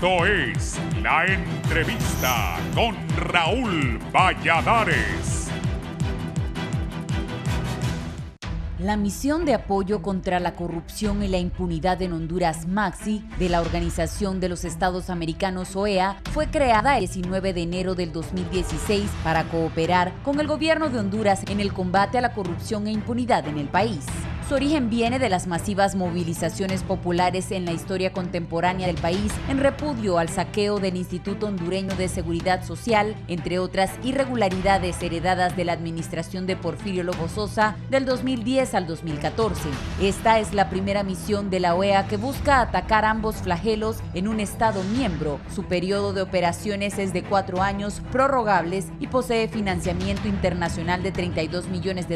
Esto es La Entrevista con Raúl Valladares. La misión de apoyo contra la corrupción y la impunidad en Honduras, MAXI, de la Organización de los Estados Americanos, OEA, fue creada el 19 de enero del 2016 para cooperar con el gobierno de Honduras en el combate a la corrupción e impunidad en el país. Su origen viene de las masivas movilizaciones populares en la historia contemporánea del país en repudio al saqueo del Instituto Hondureño de Seguridad Social, entre otras irregularidades heredadas de la administración de Porfirio Lobo Sosa del 2010 al 2014. Esta es la primera misión de la OEA que busca atacar ambos flagelos en un Estado miembro. Su periodo de operaciones es de 4 años prorrogables y posee financiamiento internacional de $32 millones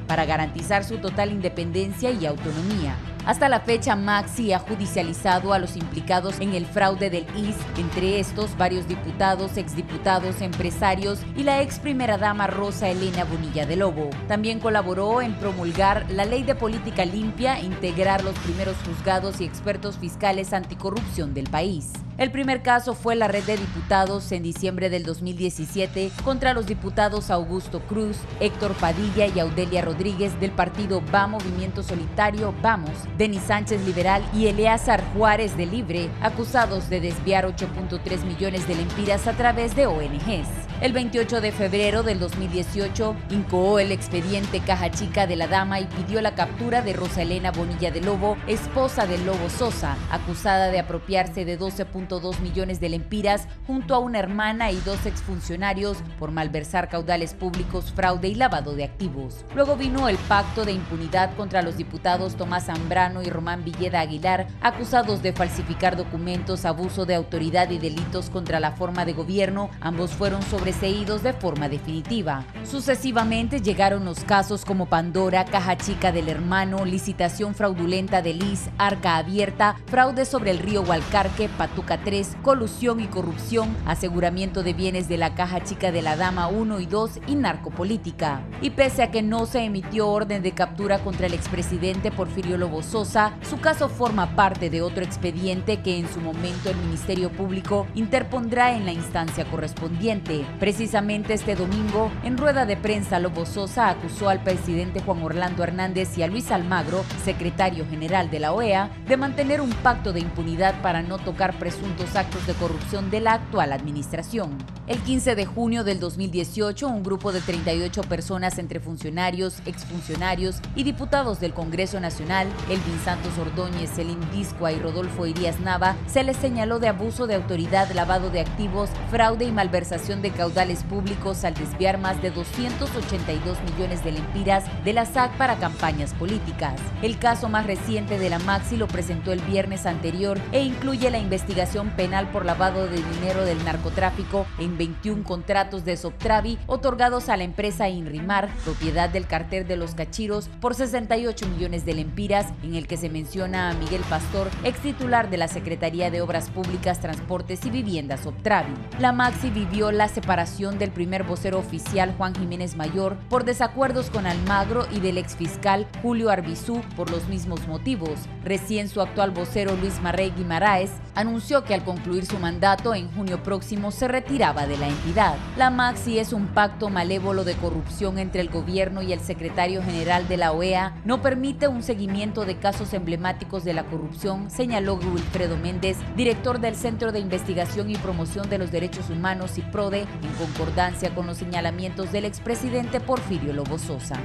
para garantizar su total independencia y autonomía. Hasta la fecha, MAXI ha judicializado a los implicados en el fraude del IS, entre estos varios diputados, exdiputados, empresarios y la ex primera dama Rosa Elena Bonilla de Lobo. También colaboró en promulgar la Ley de Política Limpia e integrar los primeros juzgados y expertos fiscales anticorrupción del país. El primer caso fue la red de diputados en diciembre del 2017 contra los diputados Augusto Cruz, Héctor Padilla y Audelia Rodríguez del partido Va Movimiento Solitario Vamos, Denis Sánchez Liberal y Eleazar Juárez de Libre, acusados de desviar 8.3 millones de lempiras a través de ONGs. El 28 de febrero del 2018, incoó el expediente Caja Chica de la Dama y pidió la captura de Rosa Elena Bonilla de Lobo, esposa de Lobo Sosa, acusada de apropiarse de 12.2 millones de lempiras junto a una hermana y 2 exfuncionarios por malversar caudales públicos, fraude y lavado de activos. Luego vino el pacto de impunidad contra los diputados Tomás Zambrano y Román Villeda Aguilar, acusados de falsificar documentos, abuso de autoridad y delitos contra la forma de gobierno. Ambos fueron sobreseídos de forma definitiva. Sucesivamente llegaron los casos como Pandora, Caja Chica del Hermano, licitación fraudulenta del IS, Arca Abierta, fraude sobre el río Hualcarque, Patuca 3, colusión y corrupción, aseguramiento de bienes de la Caja Chica de la Dama 1 y 2 y narcopolítica. Y pese a que no se emitió orden de captura contra el expresidente Porfirio Lobo Sosa, su caso forma parte de otro expediente que en su momento el Ministerio Público interpondrá en la instancia correspondiente. Precisamente este domingo, en rueda de prensa, Lobo Sosa acusó al presidente Juan Orlando Hernández y a Luis Almagro, secretario general de la OEA, de mantener un pacto de impunidad para no tocar presuntos actos de corrupción de la actual administración. El 15 de junio del 2018, un grupo de 38 personas entre funcionarios, exfuncionarios y diputados del Congreso Nacional, Elvin Santos Ordóñez, Celín Discoa y Rodolfo Irías Nava, se les señaló de abuso de autoridad, lavado de activos, fraude y malversación de caudales públicos al desviar más de 282 millones de lempiras de la SAC para campañas políticas. El caso más reciente de la MAXI lo presentó el viernes anterior e incluye la investigación penal por lavado de dinero del narcotráfico en 21 contratos de Soptravi otorgados a la empresa Inrimar, propiedad del cartel de los Cachiros, por 68 millones de lempiras, en el que se menciona a Miguel Pastor, ex titular de la Secretaría de Obras Públicas, Transportes y Viviendas Soptravi. La MAXI vivió la separación del primer vocero oficial Juan Jiménez Mayor por desacuerdos con Almagro y del exfiscal Julio Arbizú por los mismos motivos. Recién su actual vocero Luis Marrey Guimaraes anunció que al concluir su mandato en junio próximo se retiraba de la entidad. La MAXI es un pacto malévolo de corrupción entre el gobierno y el secretario general de la OEA. No permite un seguimiento de casos emblemáticos de la corrupción, señaló Wilfredo Méndez, director del Centro de Investigación y Promoción de los Derechos Humanos y PRODE, en concordancia con los señalamientos del expresidente Porfirio Lobo Sosa.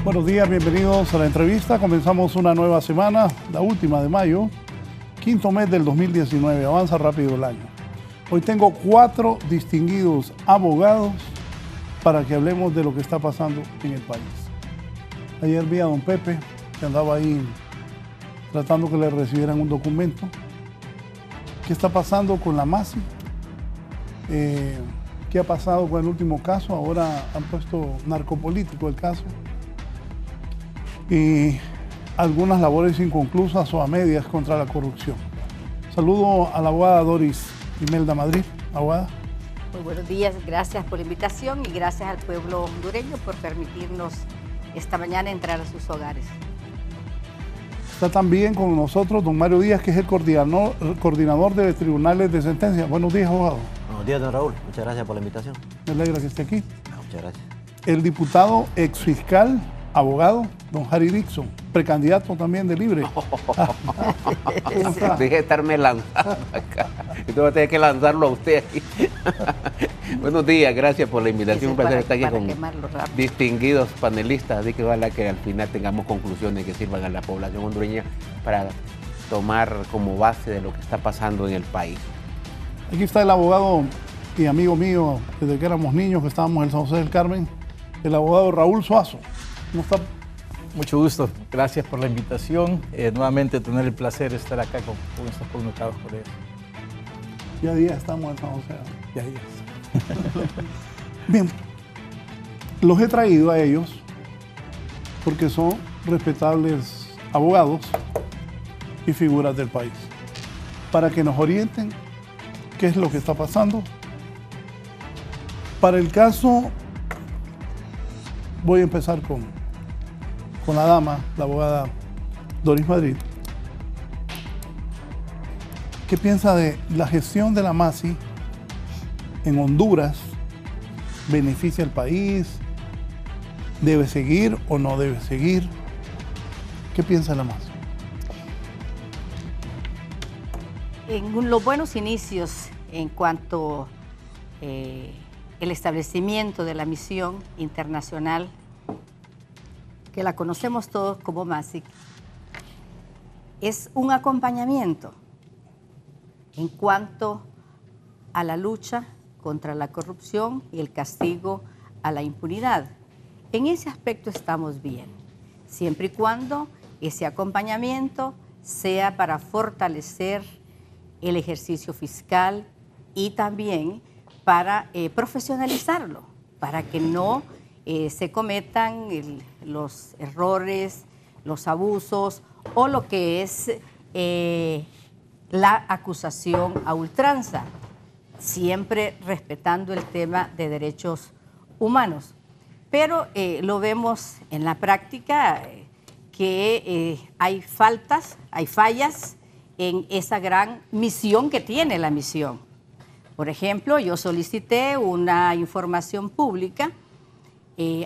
Buenos días, bienvenidos a la entrevista. Comenzamos una nueva semana, la última de mayo, quinto mes del 2019. Avanza rápido el año. Hoy tengo 4 distinguidos abogados para que hablemos de lo que está pasando en el país. Ayer vi a don Pepe, que andaba ahí tratando que le recibieran un documento. ¿Qué está pasando con la MAXI? ¿Qué ha pasado con el último caso? Ahora han puesto narcopolítico el caso. Y algunas labores inconclusas o a medias contra la corrupción. Saludo a la abogada Doris Imelda Madrid. Abogada. Muy buenos días, gracias por la invitación y gracias al pueblo hondureño por permitirnos esta mañana entrar a sus hogares. Está también con nosotros don Mario Díaz, que es el coordinador de tribunales de sentencia. Buenos días, abogado. Buenos días, don Raúl. Muchas gracias por la invitación. Me alegra que esté aquí. Muchas gracias. El diputado exfiscal, abogado, don Harry Dixon, precandidato también de Libre. ¿Cómo está? Deje de estarme lanzando acá. Yo voy a tener que lanzarlo a usted aquí. Buenos días, gracias por la invitación. Un placer estar aquí con distinguidos panelistas. Así que ojalá que al final tengamos conclusiones que sirvan a la población hondureña para tomar como base de lo que está pasando en el país. Aquí está el abogado y amigo mío desde que éramos niños, que estábamos en San José del Carmen, el abogado Raúl Suazo. ¿Cómo está? Mucho gusto, gracias por la invitación. Nuevamente tener el placer de estar acá con estos connotados por eso. Ya días estamos en San José. Ya días. Bien, los he traído a ellos porque son respetables abogados y figuras del país, para que nos orienten qué es lo que está pasando. Para el caso, voy a empezar con la dama, la abogada Doris Madrid. ¿Qué piensa de la gestión de la MASI en Honduras? ¿Beneficia al país? ¿Debe seguir o no debe seguir? ¿Qué piensa la MASI? En los buenos inicios en cuanto el establecimiento de la misión internacional, que la conocemos todos como MASIC, es un acompañamiento en cuanto a la lucha contra la corrupción y el castigo a la impunidad. En ese aspecto estamos bien, siempre y cuando ese acompañamiento sea para fortalecer el ejercicio fiscal y también para profesionalizarlo, para que no se cometan los errores, los abusos o lo que es la acusación a ultranza, siempre respetando el tema de derechos humanos. Pero lo vemos en la práctica que hay fallas en esa gran misión que tiene la misión. Por ejemplo, yo solicité una información pública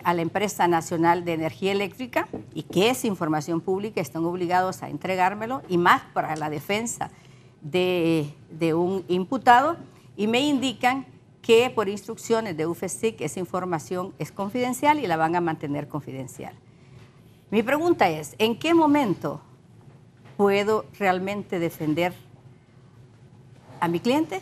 a la Empresa Nacional de Energía Eléctrica, y que esa información pública están obligados a entregármelo, y más para la defensa de un imputado, y me indican que por instrucciones de UFESIC esa información es confidencial y la van a mantener confidencial. Mi pregunta es, ¿en qué momento puedo realmente defender a mi cliente?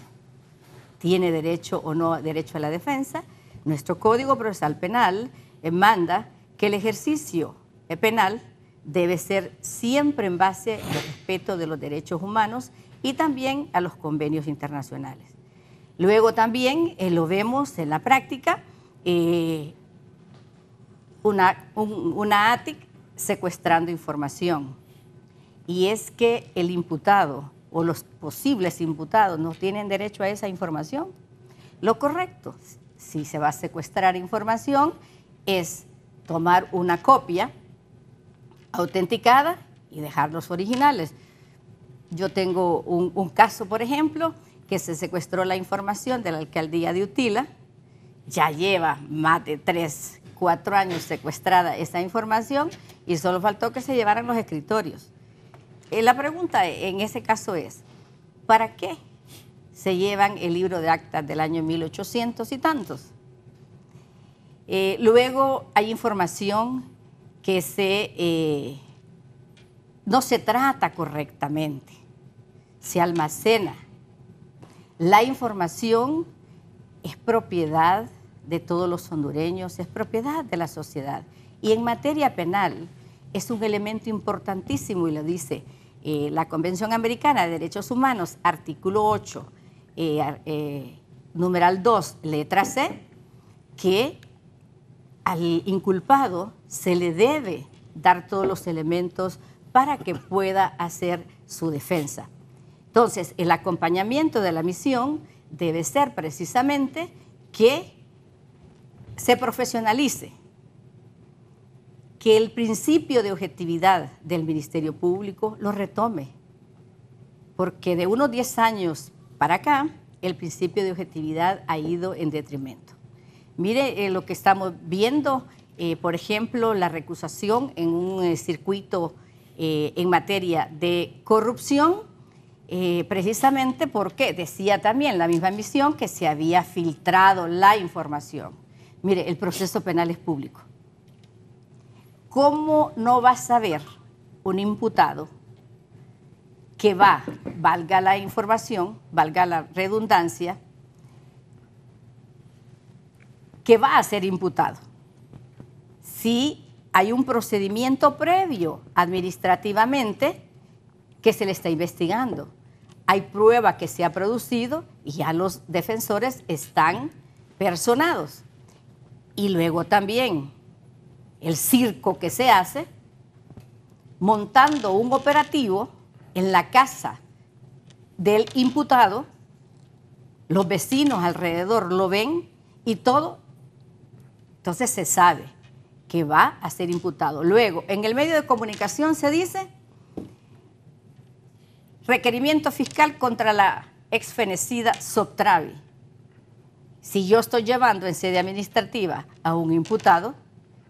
¿Tiene derecho o no derecho a la defensa? Nuestro Código Procesal Penal manda que el ejercicio penal debe ser siempre en base al respeto de los derechos humanos y también a los convenios internacionales. Luego también lo vemos en la práctica, una ATIC secuestrando información. Y es que el imputado o los posibles imputados no tienen derecho a esa información. Lo correcto, si se va a secuestrar información, es tomar una copia autenticada y dejar los originales. Yo tengo un caso, por ejemplo, que se secuestró la información de la alcaldía de Utila. Ya lleva más de 3, 4 años secuestrada esa información y solo faltó que se llevaran los escritorios. La pregunta en ese caso es, ¿para qué se llevan el libro de actas del año 1800 y tantos? Luego hay información que no se trata correctamente, se almacena. La información es propiedad de todos los hondureños, es propiedad de la sociedad. Y en materia penal es un elemento importantísimo, y lo dice la Convención Americana de Derechos Humanos, artículo 8, numeral 2, letra C, que al inculpado se le debe dar todos los elementos para que pueda hacer su defensa. Entonces, el acompañamiento de la misión debe ser precisamente que se profesionalice, que el principio de objetividad del Ministerio Público lo retome, porque de unos 10 años para acá, el principio de objetividad ha ido en detrimento. Mire lo que estamos viendo, por ejemplo, la recusación en un circuito en materia de corrupción, precisamente porque decía también la misma misión que se había filtrado la información. Mire, el proceso penal es público. ¿Cómo no va a saber un imputado que valga la información, valga la redundancia, que va a ser imputado si hay un procedimiento previo administrativamente que se le está investigando? Hay prueba que se ha producido y ya los defensores están personados. Y luego también el circo que se hace montando un operativo en la casa del imputado, los vecinos alrededor lo ven y todo, entonces se sabe que va a ser imputado. Luego, en el medio de comunicación se dice requerimiento fiscal contra la exfenecida Soptravi. Si yo estoy llevando en sede administrativa a un imputado,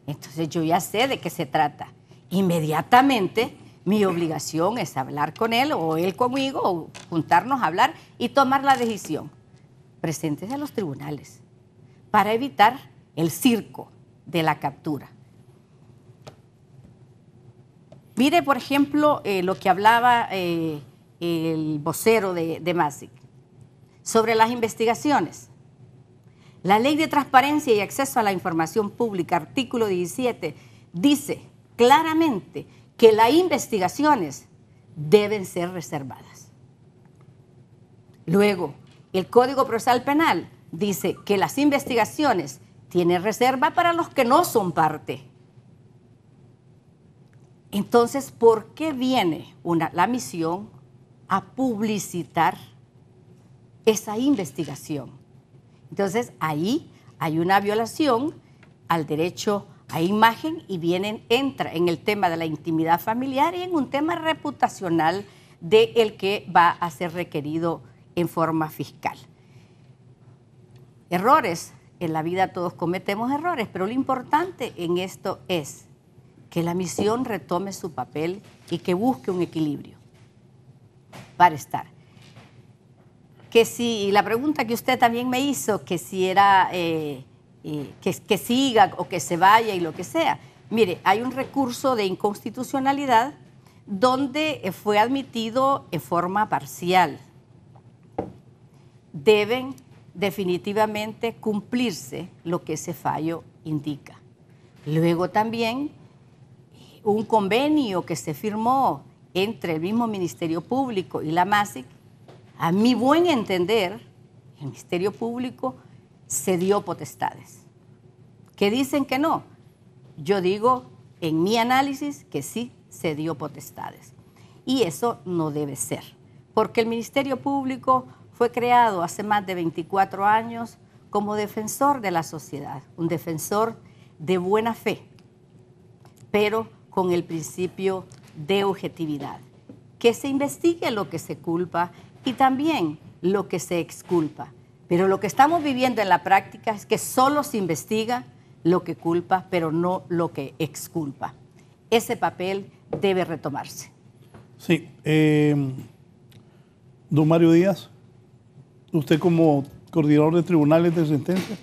entonces yo ya sé de qué se trata. Inmediatamente mi obligación es hablar con él o él conmigo o juntarnos a hablar y tomar la decisión. Presentes a los tribunales para evitar el circo de la captura. Mire, por ejemplo, lo que hablaba el vocero de MASIC sobre las investigaciones. La Ley de Transparencia y Acceso a la Información Pública, artículo 17, dice claramente que las investigaciones deben ser reservadas. Luego, el Código Procesal Penal dice que las investigaciones tienen reserva para los que no son parte. Entonces, ¿por qué viene la misión a publicitar esa investigación? Entonces, ahí hay una violación al derecho a imagen y entra en el tema de la intimidad familiar y en un tema reputacional del que va a ser requerido en forma fiscal. Errores, en la vida todos cometemos errores, pero lo importante en esto es que la misión retome su papel y que busque un equilibrio para estar. Que si la pregunta que usted también me hizo, que si era que siga o que se vaya y lo que sea. Mire, hay un recurso de inconstitucionalidad donde fue admitido en forma parcial. Deben definitivamente cumplirse lo que ese fallo indica. Luego también un convenio que se firmó entre el mismo Ministerio Público y la MASIC, a mi buen entender, el Ministerio Público cedió potestades. ¿Que dicen que no? Yo digo, en mi análisis, que sí cedió potestades. Y eso no debe ser, porque el Ministerio Público fue creado hace más de 24 años como defensor de la sociedad, un defensor de buena fe, pero con el principio de objetividad. Que se investigue lo que se culpa y también lo que se exculpa. Pero lo que estamos viviendo en la práctica es que solo se investiga lo que culpa, pero no lo que exculpa. Ese papel debe retomarse. Sí. Don Mario Díaz, usted como coordinador de tribunales de sentencia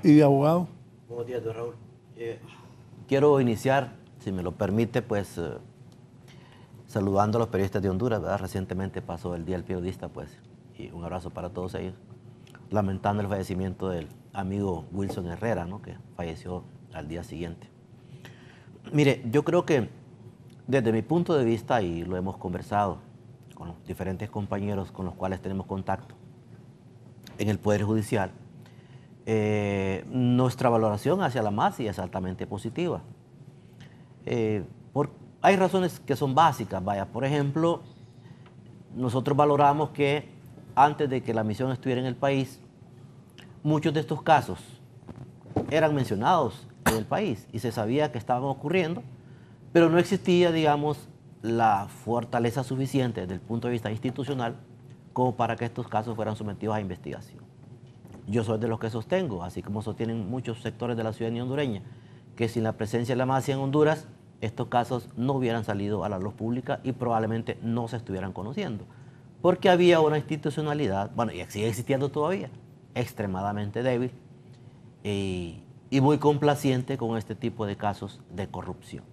y de abogado. Buenos días, don Raúl. Quiero iniciar, si me lo permite, pues saludando a los periodistas de Honduras, ¿verdad? Recientemente pasó el Día del Periodista, pues, y un abrazo para todos ellos. Lamentando el fallecimiento del amigo Wilson Herrera, ¿no? Que falleció al día siguiente. Mire, yo creo que desde mi punto de vista, y lo hemos conversado con los diferentes compañeros con los cuales tenemos contacto en el Poder Judicial, nuestra valoración hacia la MASI es altamente positiva. Hay razones que son básicas, vaya, por ejemplo, nosotros valoramos que antes de que la misión estuviera en el país, muchos de estos casos eran mencionados en el país y se sabía que estaban ocurriendo, pero no existía, digamos, la fortaleza suficiente desde el punto de vista institucional como para que estos casos fueran sometidos a investigación. Yo soy de los que sostengo, así como sostienen muchos sectores de la ciudadanía hondureña, que sin la presencia de la MASI en Honduras, estos casos no hubieran salido a la luz pública y probablemente no se estuvieran conociendo, porque había una institucionalidad, bueno, y sigue existiendo todavía, extremadamente débil y muy complaciente con este tipo de casos de corrupción.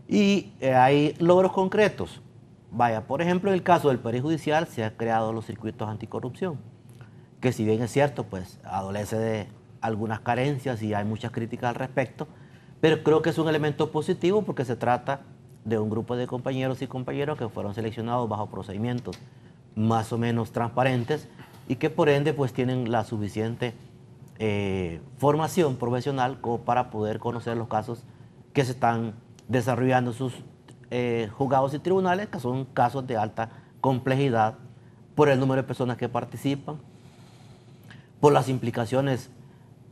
Y hay logros concretos. Vaya, por ejemplo, en el caso del Poder Judicial se han creado los circuitos anticorrupción, que si bien es cierto, pues adolece de algunas carencias y hay muchas críticas al respecto, pero creo que es un elemento positivo porque se trata de un grupo de compañeros y compañeras que fueron seleccionados bajo procedimientos más o menos transparentes y que por ende pues tienen la suficiente formación profesional como para poder conocer los casos que se están desarrollando en sus juzgados y tribunales, que son casos de alta complejidad por el número de personas que participan, por las implicaciones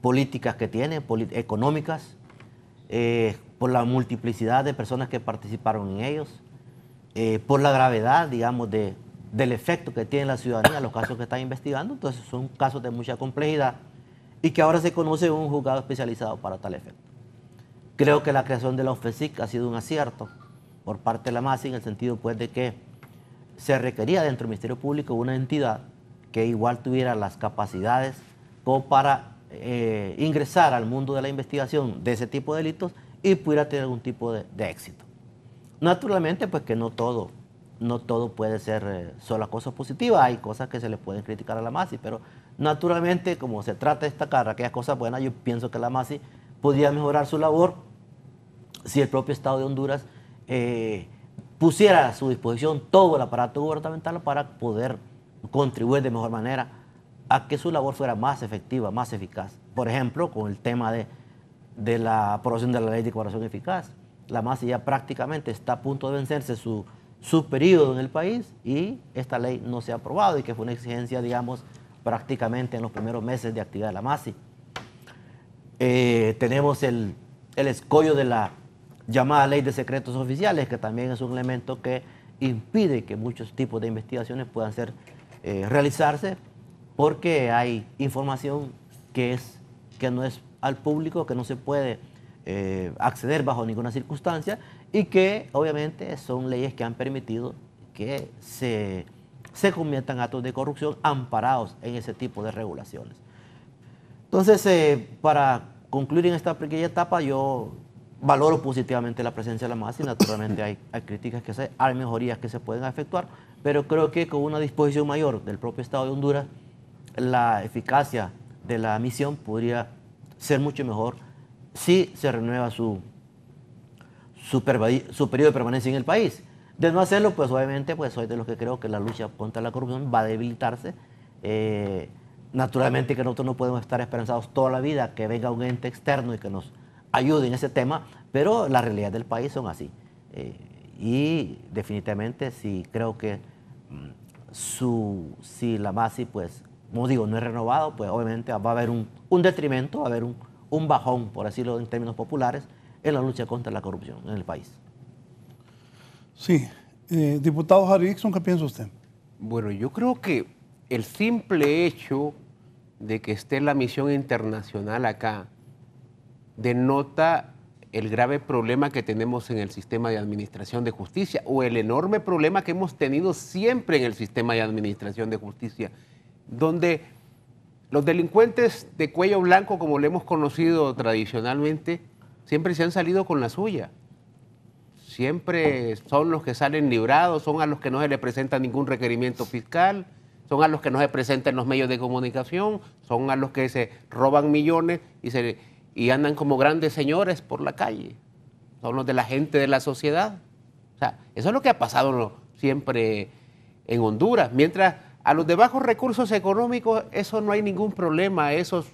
políticas que tiene, económicas, por la multiplicidad de personas que participaron en ellos, por la gravedad, digamos, del efecto que tiene la ciudadanía los casos que están investigando. Entonces son casos de mucha complejidad y que ahora se conoce un juzgado especializado para tal efecto. Creo que la creación de la OFECIC ha sido un acierto por parte de la MASI en el sentido pues de que se requería dentro del Ministerio Público una entidad que igual tuviera las capacidades como para ingresar al mundo de la investigación de ese tipo de delitos y pudiera tener algún tipo de éxito. Naturalmente, pues que no todo puede ser solo cosas positivas, hay cosas que se le pueden criticar a la MASI, pero naturalmente, como se trata de destacar aquellas cosas buenas, yo pienso que la MASI podría mejorar su labor si el propio Estado de Honduras pusiera a su disposición todo el aparato gubernamental para poder contribuir de mejor manera a que su labor fuera más efectiva, más eficaz. Por ejemplo, con el tema de la aprobación de la ley de cooperación eficaz. La MASI ya prácticamente está a punto de vencerse su periodo en el país y esta ley no se ha aprobado y que fue una exigencia, digamos, prácticamente en los primeros meses de actividad de la MASI. Tenemos el escollo de la llamada ley de secretos oficiales, que también es un elemento que impide que muchos tipos de investigaciones puedan realizarse porque hay información que no es al público, que no se puede acceder bajo ninguna circunstancia y que obviamente son leyes que han permitido que se conviertan en actos de corrupción amparados en ese tipo de regulaciones. Entonces, para concluir en esta pequeña etapa, yo valoro positivamente la presencia de la MASI. Naturalmente hay críticas que hacer, hay mejorías que se pueden efectuar, pero creo que con una disposición mayor del propio Estado de Honduras, la eficacia de la misión podría ser mucho mejor si se renueva su periodo de permanencia en el país. De no hacerlo, pues obviamente pues soy de los que creo que la lucha contra la corrupción va a debilitarse. Naturalmente que nosotros no podemos estar esperanzados toda la vida que venga un ente externo y que nos ayude en ese tema, pero las realidades del país son así. Y definitivamente sí creo que si la MASI, pues, como digo, no es renovado, pues obviamente va a haber un detrimento, va a haber un bajón, por decirlo en términos populares, en la lucha contra la corrupción en el país. Sí. Diputado Harry Dixon, ¿qué piensa usted? Bueno, yo creo que el simple hecho de que esté la misión internacional acá denota el grave problema que tenemos en el sistema de administración de justicia o el enorme problema que hemos tenido siempre en el sistema de administración de justicia, donde los delincuentes de cuello blanco, como lo hemos conocido tradicionalmente, siempre se han salido con la suya. Siempre son los que salen librados, son a los que no se les presenta ningún requerimiento fiscal, son a los que no se presentan en los medios de comunicación, son a los que se roban millones y andan como grandes señores por la calle. Son los de la gente de la sociedad. O sea, eso es lo que ha pasado siempre en Honduras. Mientras a los de bajos recursos económicos, eso no hay ningún problema. Eso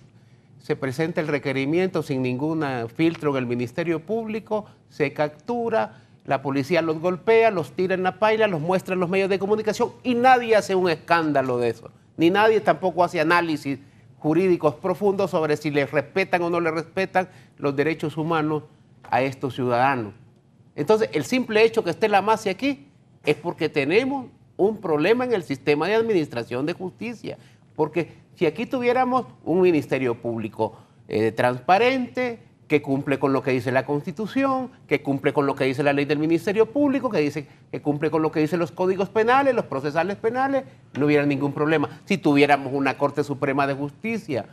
se presenta el requerimiento sin ningún filtro en el Ministerio Público, se captura, la policía los golpea, los tira en la paila, los muestra en los medios de comunicación y nadie hace un escándalo de eso. Ni nadie tampoco hace análisis jurídicos profundos sobre si les respetan o no les respetan los derechos humanos a estos ciudadanos. Entonces, el simple hecho que esté la MASI aquí es porque tenemos un problema en el sistema de administración de justicia. Porque si aquí tuviéramos un ministerio público transparente, que cumple con lo que dice la Constitución, que cumple con lo que dice la ley del Ministerio Público, que cumple con lo que dicen los códigos penales, los procesales penales, no hubiera ningún problema. Si tuviéramos una Corte Suprema de Justicia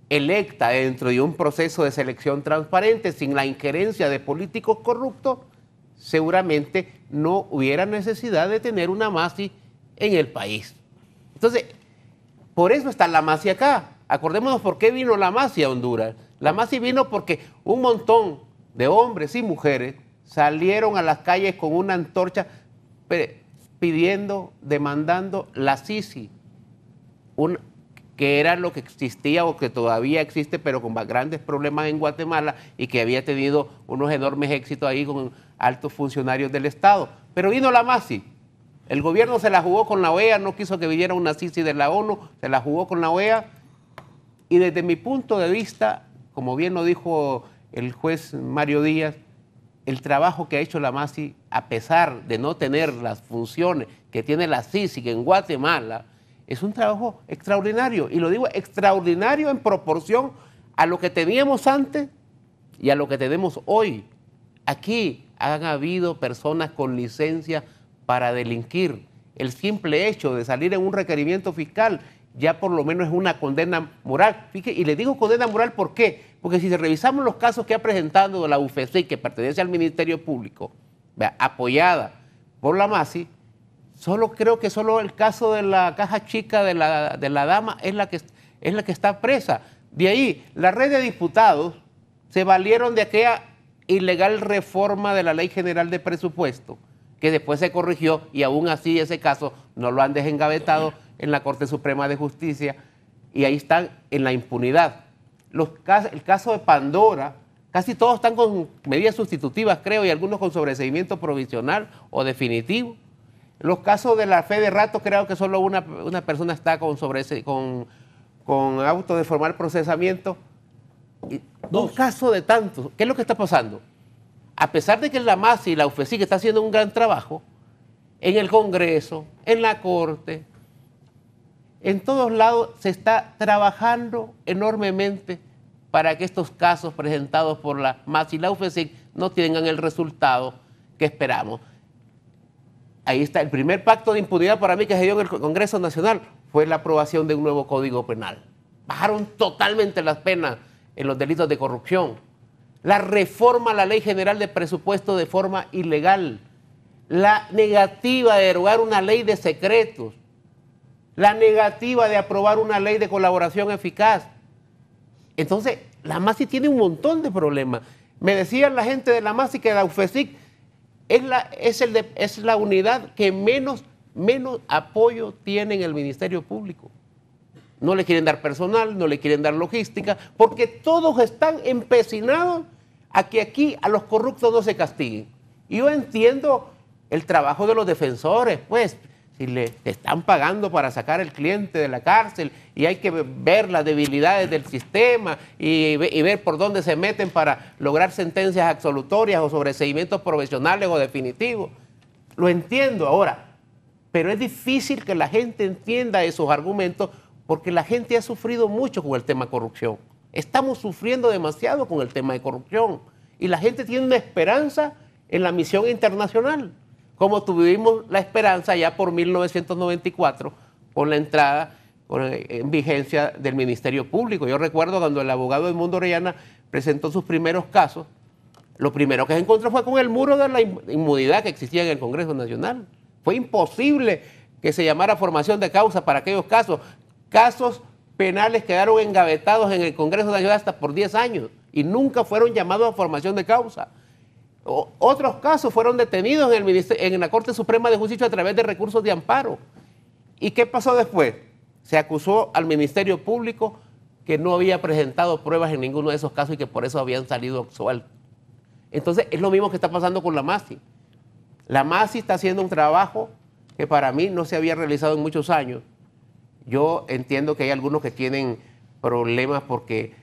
electa dentro de un proceso de selección transparente, sin la injerencia de políticos corruptos, seguramente no hubiera necesidad de tener una MASI en el país. Entonces, por eso está la MASI acá. Acordémonos por qué vino la MASI a Honduras. La MASI vino porque un montón de hombres y mujeres salieron a las calles con una antorcha pidiendo, demandando la CICI, que era lo que existía o que todavía existe, pero con grandes problemas en Guatemala y que había tenido unos enormes éxitos ahí con altos funcionarios del Estado. Pero vino la MASI. El gobierno se la jugó con la OEA, no quiso que viniera una CICI de la ONU, se la jugó con la OEA. Y desde mi punto de vista, como bien lo dijo el juez Mario Díaz, el trabajo que ha hecho la MASI, a pesar de no tener las funciones que tiene la CICI en Guatemala, es un trabajo extraordinario. Y lo digo extraordinario en proporción a lo que teníamos antes y a lo que tenemos hoy. Aquí han habido personas con licencia para delinquir. El simple hecho de salir en un requerimiento fiscal ya por lo menos es una condena moral. Fíjate, y le digo condena moral, ¿por qué? Porque si revisamos los casos que ha presentado la UFECIC, que pertenece al Ministerio Público, apoyada por la MASI, creo que solo el caso de la caja chica de la dama es la que está presa. De ahí, la red de diputados se valieron de aquella ilegal reforma de la Ley General de Presupuesto, que después se corrigió y aún así ese caso no lo han desengavetado en la Corte Suprema de Justicia y ahí están en la impunidad. El caso de Pandora, casi todos están con medidas sustitutivas, creo, y algunos con sobreseimiento provisional o definitivo. Los casos de la fe de rato, creo que solo una persona está con auto de formal procesamiento. Un caso de tantos. ¿Qué es lo que está pasando? A pesar de que la MASI y la UFECIC está haciendo un gran trabajo, en el Congreso, en la Corte, en todos lados se está trabajando enormemente para que estos casos presentados por la MASI y la UFECIC no tengan el resultado que esperamos. Ahí está, el primer pacto de impunidad para mí que se dio en el Congreso Nacional fue la aprobación de un nuevo Código Penal. Bajaron totalmente las penas en los delitos de corrupción. La reforma a la Ley General de Presupuesto de forma ilegal. La negativa de derogar una ley de secretos. La negativa de aprobar una ley de colaboración eficaz. Entonces, la MASI tiene un montón de problemas. Me decían la gente de la MASI que la UFECIC es la unidad que menos apoyo tiene en el Ministerio Público. No le quieren dar personal, no le quieren dar logística, porque todos están empecinados a que aquí a los corruptos no se castiguen. Y yo entiendo el trabajo de los defensores, pues, si le están pagando para sacar al cliente de la cárcel y hay que ver las debilidades del sistema y ver por dónde se meten para lograr sentencias absolutorias o sobreseimientos provisionales o definitivos. Lo entiendo ahora, pero es difícil que la gente entienda esos argumentos porque la gente ha sufrido mucho con el tema corrupción. Estamos sufriendo demasiado con el tema de corrupción y la gente tiene una esperanza en la misión internacional, como tuvimos la esperanza ya por 1994 con la entrada en vigencia del Ministerio Público. Yo recuerdo cuando el abogado Edmundo Orellana presentó sus primeros casos, lo primero que se encontró fue con el muro de la inmunidad que existía en el Congreso Nacional. Fue imposible que se llamara formación de causa para aquellos casos. Casos penales quedaron engavetados en el Congreso Nacional hasta por 10 años y nunca fueron llamados a formación de causa. Otros casos fueron detenidos en la Corte Suprema de Justicia a través de recursos de amparo. ¿Y qué pasó después? Se acusó al Ministerio Público que no había presentado pruebas en ninguno de esos casos y que por eso habían salido absueltos. Entonces, es lo mismo que está pasando con la MASI. La MASI está haciendo un trabajo que para mí no se había realizado en muchos años. Yo entiendo que hay algunos que tienen problemas porque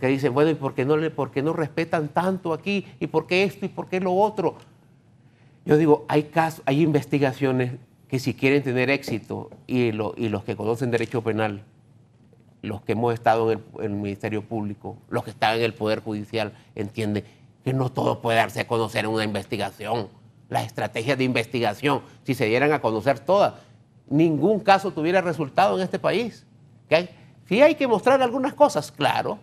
dicen, bueno, ¿y por qué no respetan tanto aquí? ¿Y por qué esto? ¿Y por qué lo otro? Yo digo, hay investigaciones que si quieren tener éxito, y los que conocen derecho penal, los que hemos estado en el Ministerio Público, los que están en el Poder Judicial, entienden que no todo puede darse a conocer en una investigación. Las estrategias de investigación, si se dieran a conocer todas, ningún caso tuviera resultado en este país. ¿Okay? Sí hay que mostrar algunas cosas, claro,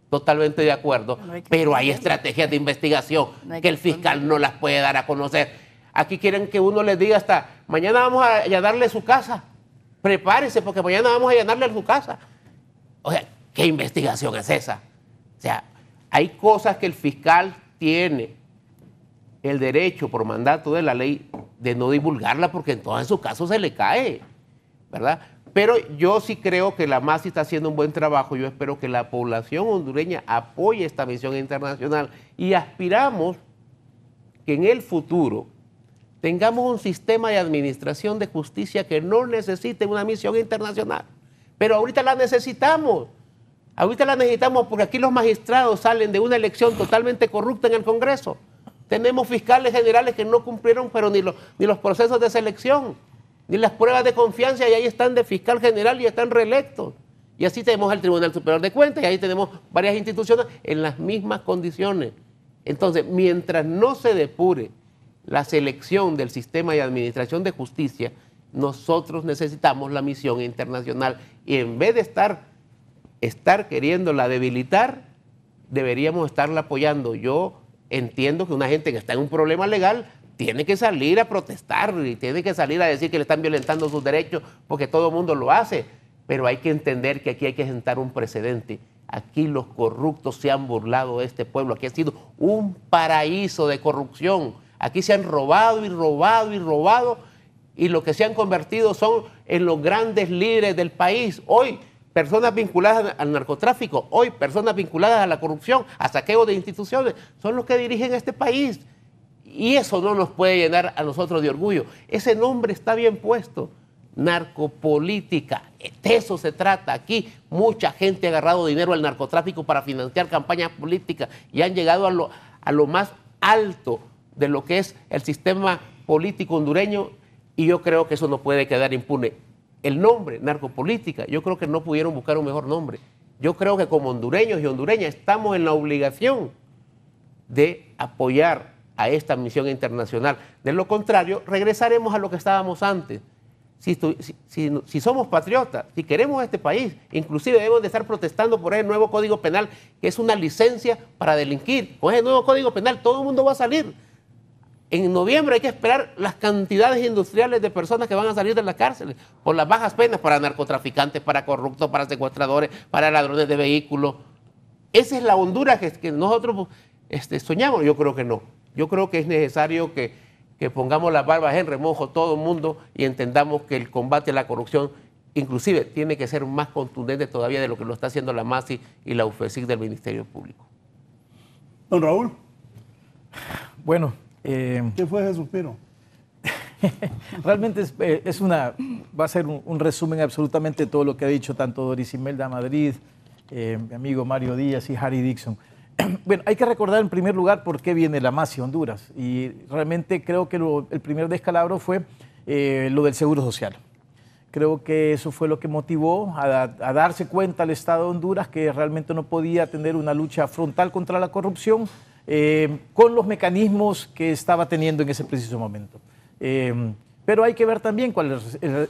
totalmente de acuerdo, pero hay estrategias de investigación que el fiscal no las puede dar a conocer. Aquí quieren que uno les diga hasta, mañana vamos a allanarle su casa, prepárese porque mañana vamos a allanarle su casa. O sea, ¿qué investigación es esa? O sea, hay cosas que el fiscal tiene el derecho por mandato de la ley de no divulgarla porque entonces en su caso se le cae, ¿verdad? Pero yo sí creo que la MASI está haciendo un buen trabajo. Yo espero que la población hondureña apoye esta misión internacional y aspiramos que en el futuro tengamos un sistema de administración de justicia que no necesite una misión internacional. Pero ahorita la necesitamos. Ahorita la necesitamos porque aquí los magistrados salen de una elección totalmente corrupta en el Congreso. Tenemos fiscales generales que no cumplieron, pero ni los procesos de selección, ni las pruebas de confianza, y ahí están de fiscal general y están reelectos. Y así tenemos al Tribunal Superior de Cuentas, y ahí tenemos varias instituciones en las mismas condiciones. Entonces, mientras no se depure la selección del sistema de administración de justicia, nosotros necesitamos la misión internacional. Y en vez de estar queriéndola debilitar, deberíamos estarla apoyando. Yo entiendo que una gente que está en un problema legal tiene que salir a protestar y tiene que salir a decir que le están violentando sus derechos porque todo el mundo lo hace. Pero hay que entender que aquí hay que sentar un precedente. Aquí los corruptos se han burlado de este pueblo. Aquí ha sido un paraíso de corrupción. Aquí se han robado y robado y robado, y lo que se han convertido son en los grandes líderes del país. Hoy, personas vinculadas al narcotráfico, hoy personas vinculadas a la corrupción, a saqueo de instituciones, son los que dirigen este país. Y eso no nos puede llenar a nosotros de orgullo. Ese nombre está bien puesto, narcopolítica. De eso se trata. Aquí mucha gente ha agarrado dinero al narcotráfico para financiar campañas políticas y han llegado a lo más alto de lo que es el sistema político hondureño, y yo creo que eso no puede quedar impune. El nombre, narcopolítica, yo creo que no pudieron buscar un mejor nombre. Yo creo que como hondureños y hondureñas estamos en la obligación de apoyar a esta misión internacional. De lo contrario, regresaremos a lo que estábamos antes. Si somos patriotas, si queremos este país, inclusive debemos de estar protestando por el nuevo Código Penal, que es una licencia para delinquir. Con ese nuevo Código Penal todo el mundo va a salir. En noviembre hay que esperar las cantidades industriales de personas que van a salir de las cárceles por las bajas penas para narcotraficantes, para corruptos, para secuestradores, para ladrones de vehículos. Esa es la Honduras que nosotros soñamos. Yo creo que no. Yo creo que es necesario que pongamos las barbas en remojo todo el mundo y entendamos que el combate a la corrupción inclusive tiene que ser más contundente todavía de lo que lo está haciendo la MASI y la UFESIC del Ministerio Público. Don Raúl. Bueno. ¿Qué fue ese suspiro? Realmente va a ser un resumen absolutamente de todo lo que ha dicho tanto Doris Imelda Madrid, mi amigo Mario Díaz y Harry Dixon. Bueno, hay que recordar en primer lugar por qué viene la MASI a Honduras, y realmente creo que el primer descalabro fue lo del Seguro Social. Creo que eso fue lo que motivó a darse cuenta al Estado de Honduras que realmente no podía tener una lucha frontal contra la corrupción con los mecanismos que estaba teniendo en ese preciso momento. Pero hay que ver también cuál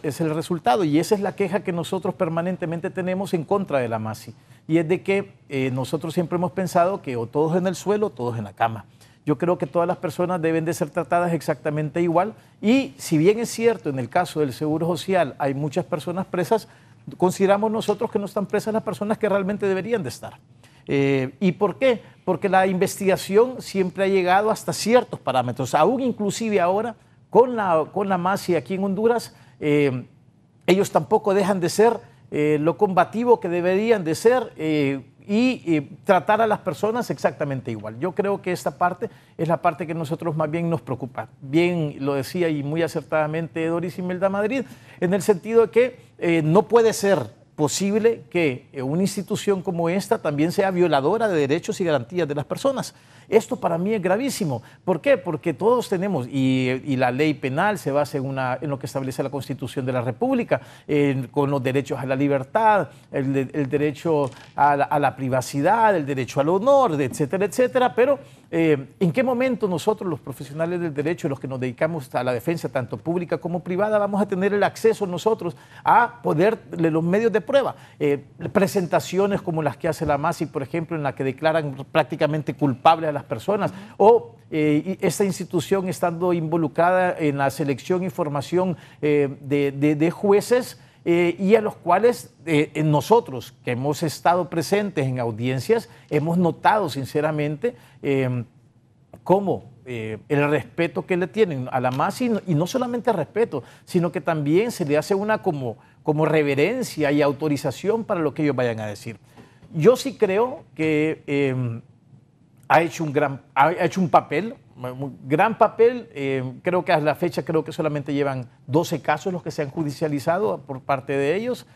es el resultado, y esa es la queja que nosotros permanentemente tenemos en contra de la MASI, y es de que nosotros siempre hemos pensado que o todos en el suelo o todos en la cama. Yo creo que todas las personas deben de ser tratadas exactamente igual, y si bien es cierto, en el caso del Seguro Social hay muchas personas presas, consideramos nosotros que no están presas las personas que realmente deberían de estar. ¿Y por qué? Porque la investigación siempre ha llegado hasta ciertos parámetros, aún inclusive ahora con la MASI aquí en Honduras, ellos tampoco dejan de ser lo combativo que deberían de ser y tratar a las personas exactamente igual. Yo creo que esta parte es la parte que a nosotros más bien nos preocupa. Bien lo decía y muy acertadamente Doris Imelda Madrid, en el sentido de que no puede ser posible que una institución como esta también sea violadora de derechos y garantías de las personas. Esto para mí es gravísimo. ¿Por qué? Porque todos tenemos, y la ley penal se basa en lo que establece la Constitución de la República, con los derechos a la libertad, el derecho a la privacidad, el derecho al honor, etcétera, etcétera, pero ¿en qué momento nosotros, los profesionales del derecho, los que nos dedicamos a la defensa tanto pública como privada, vamos a tener el acceso nosotros a poder de los medios de prueba? Presentaciones como las que hace la MASI, por ejemplo, en la que declaran prácticamente culpables a las personas, o esta institución estando involucrada en la selección y formación de jueces, y a los cuales nosotros, que hemos estado presentes en audiencias, hemos notado sinceramente cómo el respeto que le tienen a la MASI, y no solamente respeto, sino que también se le hace una como reverencia y autorización para lo que ellos vayan a decir. Yo sí creo que ha hecho un papel, gran papel. Creo que a la fecha solamente llevan 12 casos los que se han judicializado por parte de ellos.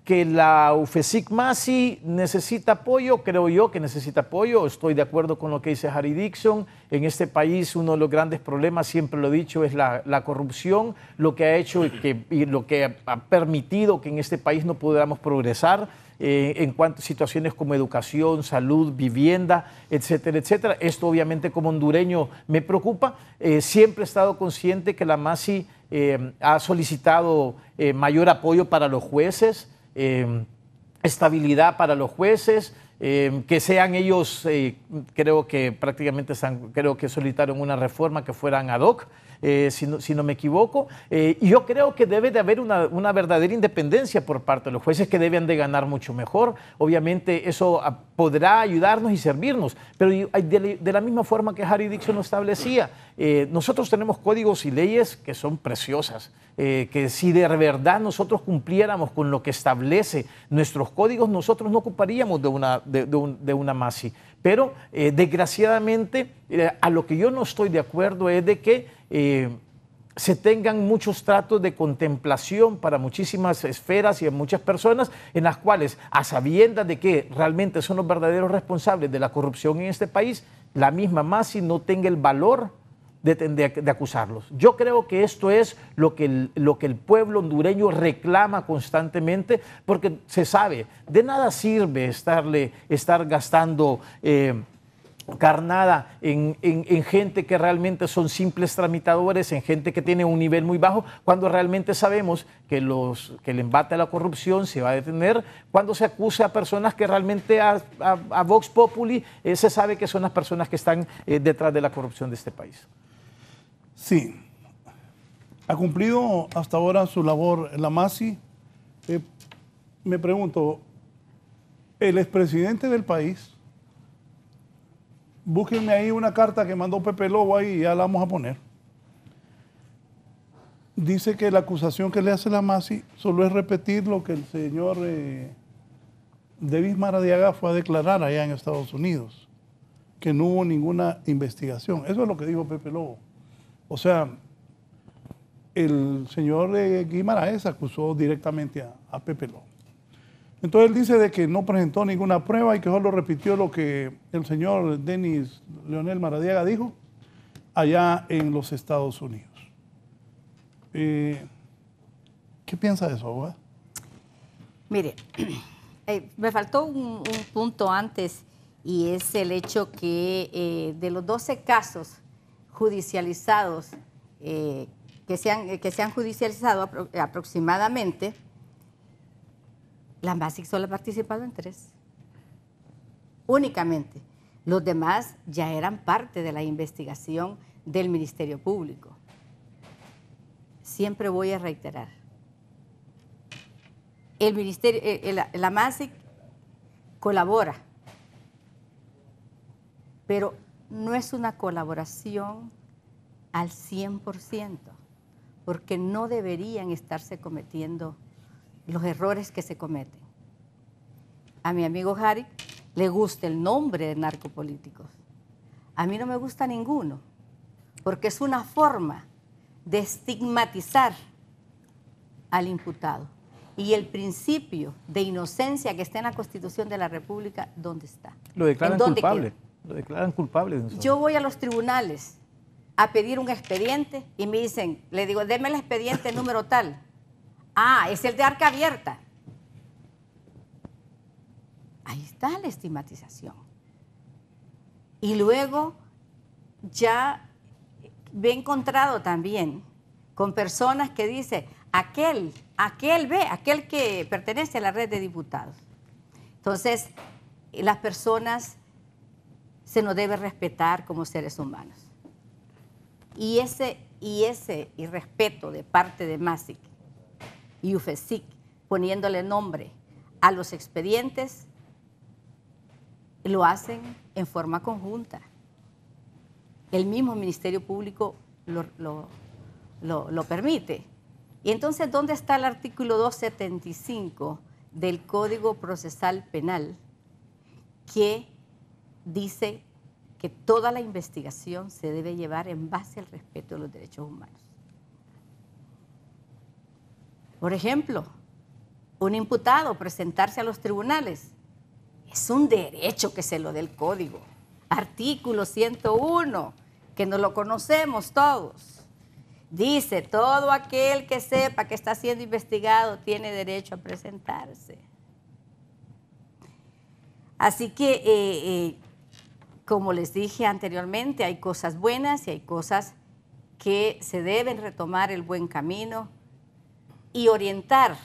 Que la UFESIC-MASI necesita apoyo, creo yo que necesita apoyo. Estoy de acuerdo con lo que dice Harry Dixon. En este país uno de los grandes problemas, siempre lo he dicho, es la corrupción, lo que ha hecho y lo que ha permitido que en este país no podamos progresar en cuanto a situaciones como educación, salud, vivienda, etcétera, etcétera. Esto obviamente como hondureño me preocupa. Siempre he estado consciente que la MASI ha solicitado mayor apoyo para los jueces, estabilidad para los jueces, que sean ellos, creo que prácticamente creo que solicitaron una reforma que fueran ad hoc, si no me equivoco, y yo creo que debe de haber una verdadera independencia por parte de los jueces, que deben de ganar mucho mejor. Obviamente eso podrá ayudarnos y servirnos, pero de la misma forma que Harry Dixon lo establecía, nosotros tenemos códigos y leyes que son preciosas, que si de verdad nosotros cumpliéramos con lo que establece nuestros códigos, nosotros no ocuparíamos de una MASI. Pero desgraciadamente a lo que yo no estoy de acuerdo es de que se tengan muchos tratos de contemplación para muchísimas esferas y muchas personas, en las cuales, a sabiendas de que realmente son los verdaderos responsables de la corrupción en este país, la misma MASI no tenga el valor de acusarlos. Yo creo que esto es lo que el pueblo hondureño reclama constantemente, porque se sabe, de nada sirve estar gastando carnada en gente que realmente son simples tramitadores, en gente que tiene un nivel muy bajo, cuando realmente sabemos que el embate a la corrupción se va a detener cuando se acuse a personas que realmente a Vox Populi se sabe que son las personas que están detrás de la corrupción de este país. Sí. ¿Ha cumplido hasta ahora su labor la MASI? Me pregunto, el expresidente del país, búsquenme ahí una carta que mandó Pepe Lobo ahí, ya la vamos a poner. Dice que la acusación que le hace la MASI solo es repetir lo que el señor David Maradiaga fue a declarar allá en Estados Unidos, que no hubo ninguna investigación. Eso es lo que dijo Pepe Lobo. O sea, el señor Guimaraes acusó directamente a Pepe Lobo. Entonces él dice de que no presentó ninguna prueba y que solo repitió lo que el señor Denis Leonel Maradiaga dijo allá en los Estados Unidos. ¿Qué piensa de eso, abogada? Mire, me faltó un punto antes, y es el hecho que de los 12 casos judicializados, que se han judicializado aproximadamente, la MASI solo ha participado en 3. Únicamente. Los demás ya eran parte de la investigación del Ministerio Público. Siempre voy a reiterar. El Ministerio, la MASI colabora, pero no es una colaboración al 100%, porque no deberían estarse cometiendo los errores que se cometen. a mi amigo Harry le gusta el nombre de narcopolíticos. A mí no me gusta ninguno, porque es una forma de estigmatizar al imputado. Y el principio de inocencia que está en la Constitución de la República, ¿dónde está? Lo declaran culpable. Lo declaran culpable. Yo voy a los tribunales a pedir un expediente y me dicen, le digo, deme el expediente número tal. Ah, es el de arca abierta. Ahí está la estigmatización. Y luego ya me he encontrado también con personas que dicen, aquel que pertenece a la red de diputados. Entonces, las personas se nos debe respetar como seres humanos. Y ese irrespeto de parte de MASIC y UFESIC, poniéndole nombre a los expedientes, lo hacen en forma conjunta. El mismo Ministerio Público lo permite. Y entonces, ¿dónde está el artículo 275 del Código Procesal Penal que dice que toda la investigación se debe llevar en base al respeto de los derechos humanos? Por ejemplo, un imputado presentarse a los tribunales es un derecho que se lo dé el Código. Artículo 101, que no lo conocemos todos. Dice, todo aquel que sepa que está siendo investigado tiene derecho a presentarse. Así que, como les dije anteriormente, hay cosas buenas y hay cosas que se deben retomar el buen camino y orientar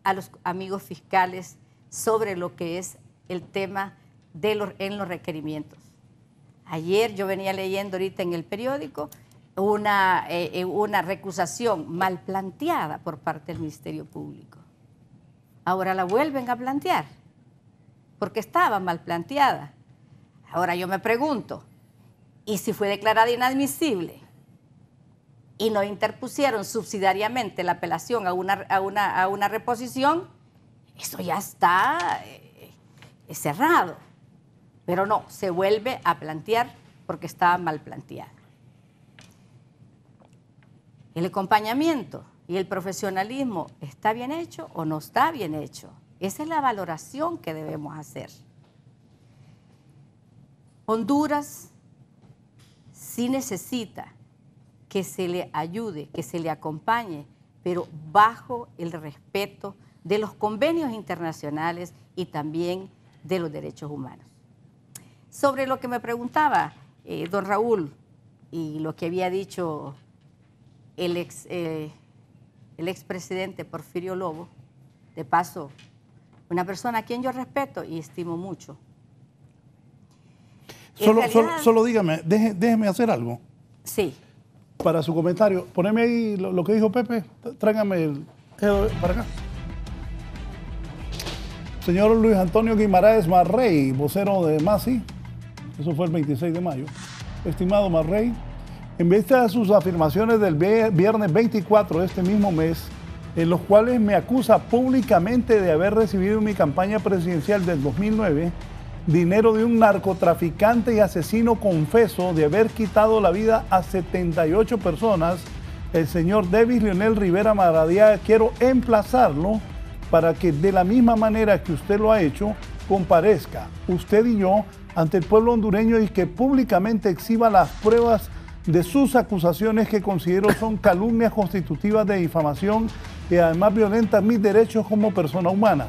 a los amigos fiscales sobre lo que es el tema en los requerimientos. Ayer yo venía leyendo ahorita en el periódico una recusación mal planteada por parte del Ministerio Público. Ahora la vuelven a plantear, porque estaba mal planteada. Ahora yo me pregunto, ¿y si fue declarada inadmisible y no interpusieron subsidiariamente la apelación a una reposición? Eso ya está cerrado. Pero no, se vuelve a plantear porque estaba mal planteada. El acompañamiento y el profesionalismo, ¿está bien hecho o no está bien hecho? Esa es la valoración que debemos hacer. Honduras sí necesita que se le ayude, que se le acompañe, pero bajo el respeto de los convenios internacionales y también de los derechos humanos. Sobre lo que me preguntaba don Raúl y lo que había dicho el expresidente Porfirio Lobo, de paso, una persona a quien yo respeto y estimo mucho. Solo dígame, déjeme hacer algo. Sí. Para su comentario, poneme ahí lo que dijo Pepe, tráigame el para acá. Señor Luis Antonio Guimaraes Marrey, vocero de MASI, eso fue el 26 de mayo. Estimado Marrey, en vista de sus afirmaciones del viernes 24 de este mismo mes, en los cuales me acusa públicamente de haber recibido en mi campaña presidencial del 2009 dinero de un narcotraficante y asesino confeso de haber quitado la vida a 78 personas, el señor Davis Leonel Rivera Maradiaga, quiero emplazarlo para que de la misma manera que usted lo ha hecho, comparezca usted y yo ante el pueblo hondureño y que públicamente exhiba las pruebas de sus acusaciones que considero son calumnias constitutivas de difamación y además violentan mis derechos como persona humana.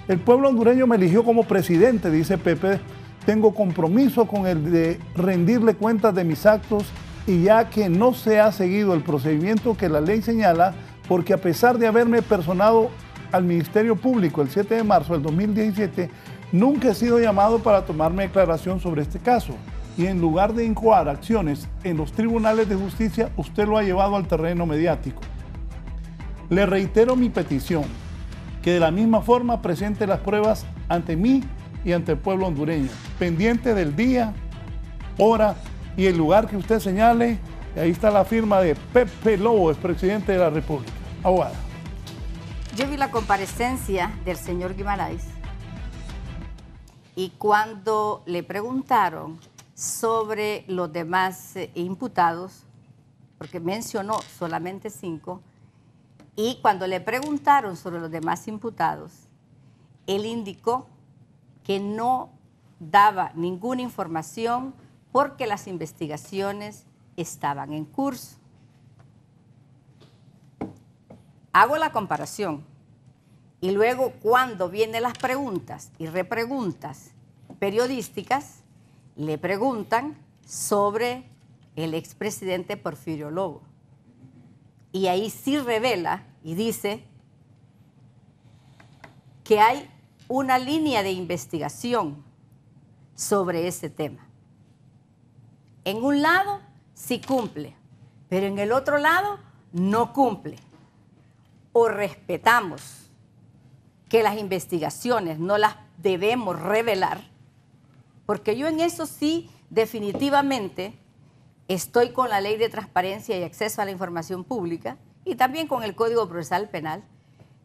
El pueblo hondureño me eligió como presidente, dice Pepe. Tengo compromiso con el de rendirle cuentas de mis actos y ya que no se ha seguido el procedimiento que la ley señala, porque a pesar de haberme personado al Ministerio Público el 7 de marzo del 2017, nunca he sido llamado para tomarme declaración sobre este caso. Y en lugar de incoar acciones en los tribunales de justicia, usted lo ha llevado al terreno mediático. Le reitero mi petición, que de la misma forma presente las pruebas ante mí y ante el pueblo hondureño, pendiente del día, hora y el lugar que usted señale. Y ahí está la firma de Pepe Lobo, expresidente de la República. Abogada. Yo vi la comparecencia del señor Guimarães y cuando le preguntaron sobre los demás imputados, porque mencionó solamente 5, y cuando le preguntaron sobre los demás imputados, él indicó que no daba ninguna información porque las investigaciones estaban en curso. Hago la comparación y luego cuando vienen las preguntas y repreguntas periodísticas, le preguntan sobre el expresidente Porfirio Lobo. Y ahí sí revela y dice que hay una línea de investigación sobre ese tema. En un lado sí cumple, pero en el otro lado no cumple. O respetamos que las investigaciones no las debemos revelar, porque yo en eso sí definitivamente estoy con la Ley de Transparencia y Acceso a la Información Pública y también con el Código Procesal Penal,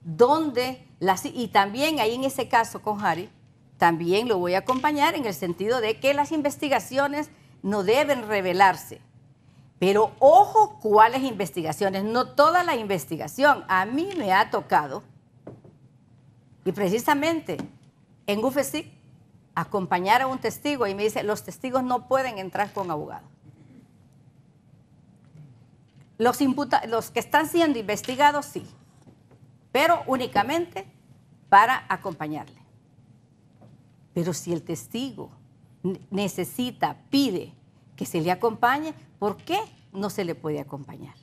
donde y también ahí en ese caso con Harry, también lo voy a acompañar en el sentido de que las investigaciones no deben revelarse. Pero ojo, ¿cuáles investigaciones? No toda la investigación. A mí me ha tocado, y precisamente en UFESIC, acompañar a un testigo y me dice, los testigos no pueden entrar con abogado. Los que están siendo investigados, sí, pero únicamente para acompañarle. Pero si el testigo necesita, pide que se le acompañe, ¿por qué no se le puede acompañar?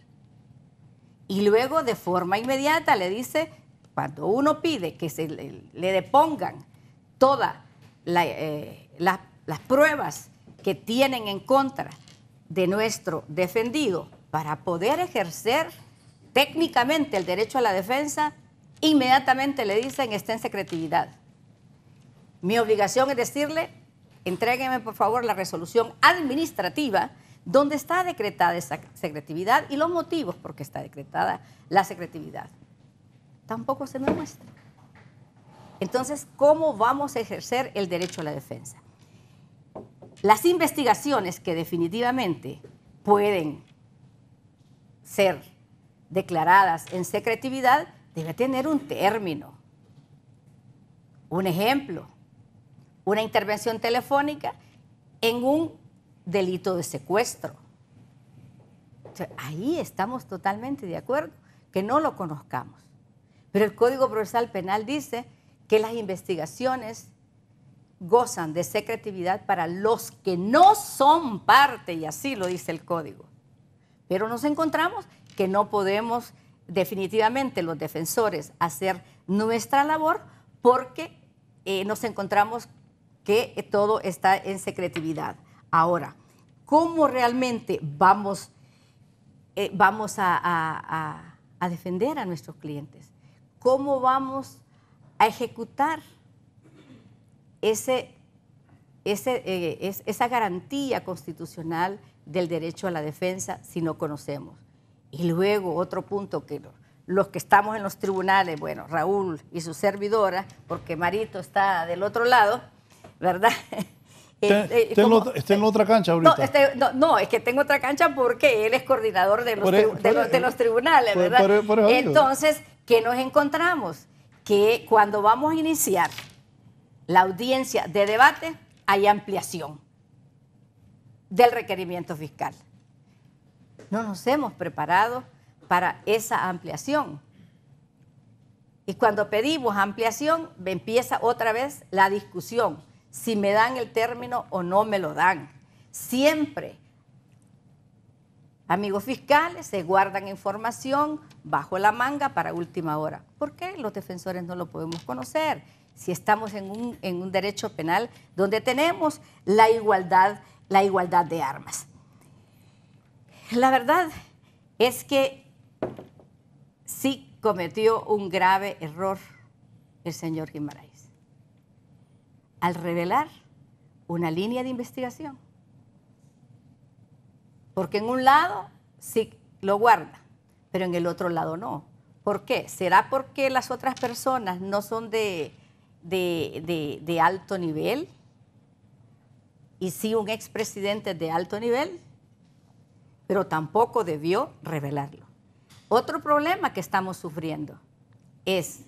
Y luego de forma inmediata le dice, cuando uno pide que se le depongan todas las pruebas que tienen en contra de nuestro defendido para poder ejercer técnicamente el derecho a la defensa, inmediatamente le dicen está en secretividad. Mi obligación es decirle, entrégueme por favor la resolución administrativa donde está decretada esa secretividad y los motivos por qué está decretada la secretividad. Tampoco se me muestra. Entonces, ¿cómo vamos a ejercer el derecho a la defensa? Las investigaciones que definitivamente pueden ser declaradas en secretividad debe tener un término. Un ejemplo, una intervención telefónica en un delito de secuestro. O sea, ahí estamos totalmente de acuerdo, que no lo conozcamos. Pero el Código Procesal Penal dice que las investigaciones gozan de secretividad para los que no son parte, y así lo dice el Código. Pero nos encontramos que no podemos definitivamente los defensores hacer nuestra labor porque nos encontramos que todo está en secretividad. Ahora, ¿cómo realmente vamos a defender a nuestros clientes? ¿Cómo vamos a ejecutar esa garantía constitucional del derecho a la defensa si no conocemos? Y luego otro punto que los que estamos en los tribunales, bueno, Raúl y su servidora, porque Marito está del otro lado, ¿verdad? Está en otra cancha ahorita. No, es que tengo otra cancha porque él es coordinador de los tribunales, ¿verdad? Entonces, ¿qué nos encontramos? Que cuando vamos a iniciar la audiencia de debate, hay ampliación del requerimiento fiscal. No nos hemos preparado para esa ampliación. Y cuando pedimos ampliación, empieza otra vez la discusión, si me dan el término o no me lo dan. Siempre, amigos fiscales, se guardan información bajo la manga para última hora. ¿Por qué los defensores no lo podemos conocer? Si estamos en un derecho penal donde tenemos la igualdad de armas. La verdad es que sí cometió un grave error el señor Guimarães al revelar una línea de investigación. Porque en un lado sí lo guarda, pero en el otro lado no. ¿Por qué? ¿Será porque las otras personas no son de alto nivel? Y sí un expresidente de alto nivel, pero tampoco debió revelarlo. Otro problema que estamos sufriendo es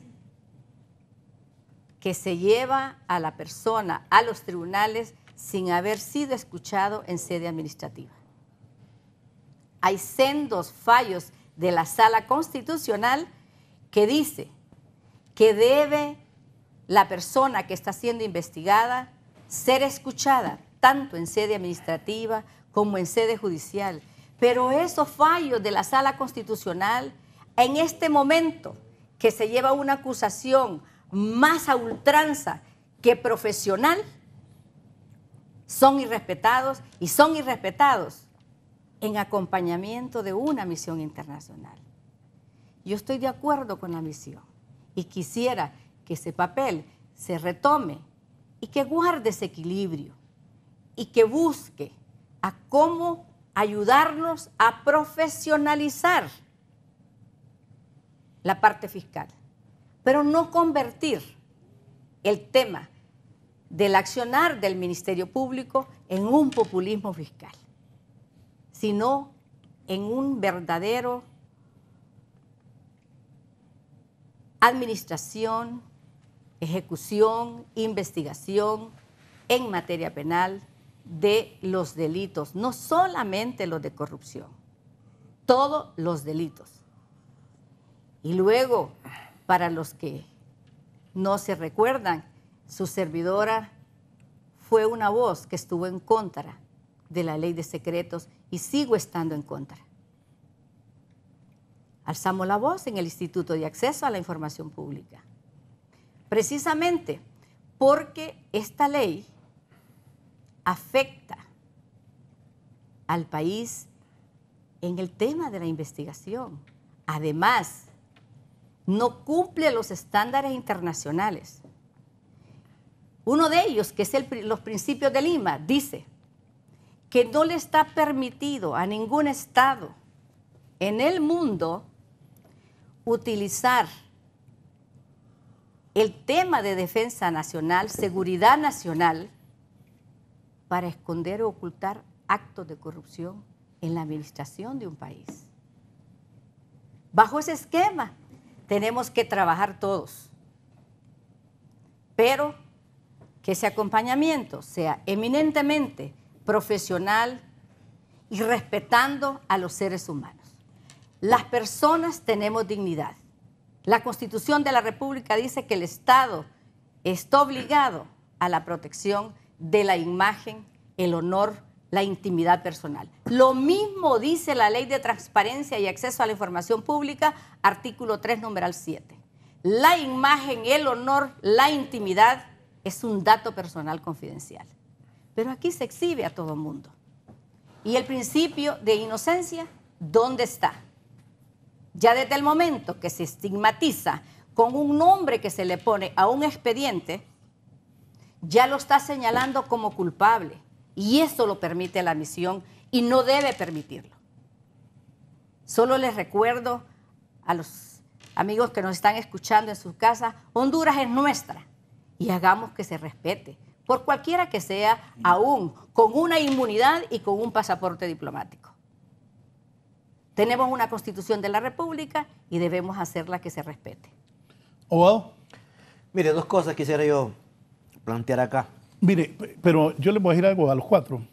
que se lleva a la persona a los tribunales sin haber sido escuchado en sede administrativa. Hay sendos fallos de la Sala Constitucional que dice que debe la persona que está siendo investigada ser escuchada tanto en sede administrativa como en sede judicial. Pero esos fallos de la Sala Constitucional, en este momento que se lleva una acusación más a ultranza que profesional, son irrespetados y son irrespetados en acompañamiento de una misión internacional. Yo estoy de acuerdo con la misión y quisiera que ese papel se retome y que guarde ese equilibrio y que busque a cómo ayudarnos a profesionalizar la parte fiscal, pero no convertir el tema del accionar del Ministerio Público en un populismo fiscal, sino en un verdadero administración, ejecución, investigación en materia penal de los delitos, no solamente los de corrupción, todos los delitos. Y luego, para los que no se recuerdan, su servidora fue una voz que estuvo en contra de la ley de secretos y sigo estando en contra. Alzamos la voz en el Instituto de Acceso a la Información Pública, precisamente porque esta ley afecta al país en el tema de la investigación. Además, no cumple los estándares internacionales. Uno de ellos, que es los principios de Lima, dice que no le está permitido a ningún Estado en el mundo utilizar el tema de defensa nacional, seguridad nacional, para esconder o ocultar actos de corrupción en la administración de un país. Bajo ese esquema tenemos que trabajar todos, pero que ese acompañamiento sea eminentemente profesional y respetando a los seres humanos. Las personas tenemos dignidad. La Constitución de la República dice que el Estado está obligado a la protección de la imagen, el honor, la intimidad personal. Lo mismo dice la Ley de Transparencia y Acceso a la Información Pública, artículo 3, numeral 7. La imagen, el honor, la intimidad es un dato personal confidencial. Pero aquí se exhibe a todo mundo. ¿Y el principio de inocencia dónde está? Ya desde el momento que se estigmatiza con un nombre que se le pone a un expediente, ya lo está señalando como culpable. Y eso lo permite la misión y no debe permitirlo. Solo les recuerdo a los amigos que nos están escuchando en sus casas, Honduras es nuestra y hagamos que se respete, por cualquiera que sea, aún con una inmunidad y con un pasaporte diplomático. Tenemos una Constitución de la República y debemos hacerla que se respete. ¿Abogado? Mire, dos cosas quisiera yo plantear acá. Mire, pero yo les voy a decir algo a los cuatro.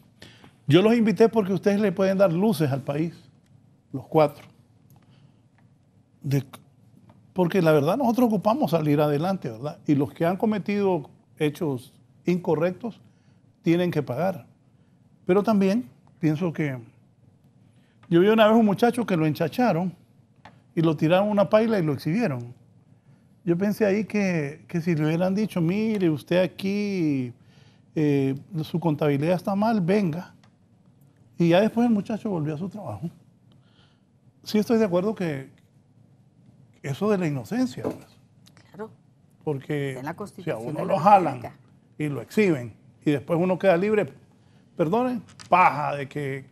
Yo los invité porque ustedes le pueden dar luces al país, los cuatro. Porque la verdad nosotros ocupamos salir adelante, ¿verdad? Y los que han cometido hechos incorrectos tienen que pagar. Pero también pienso que yo vi una vez un muchacho que lo enchacharon y lo tiraron a una paila y lo exhibieron. Yo pensé ahí que si le hubieran dicho, mire, usted aquí, su contabilidad está mal, venga. Y ya después el muchacho volvió a su trabajo. Sí estoy de acuerdo que eso de la inocencia, pues. Claro. Porque si a uno lo jalan y lo exhiben y después uno queda libre, perdonen, paja de que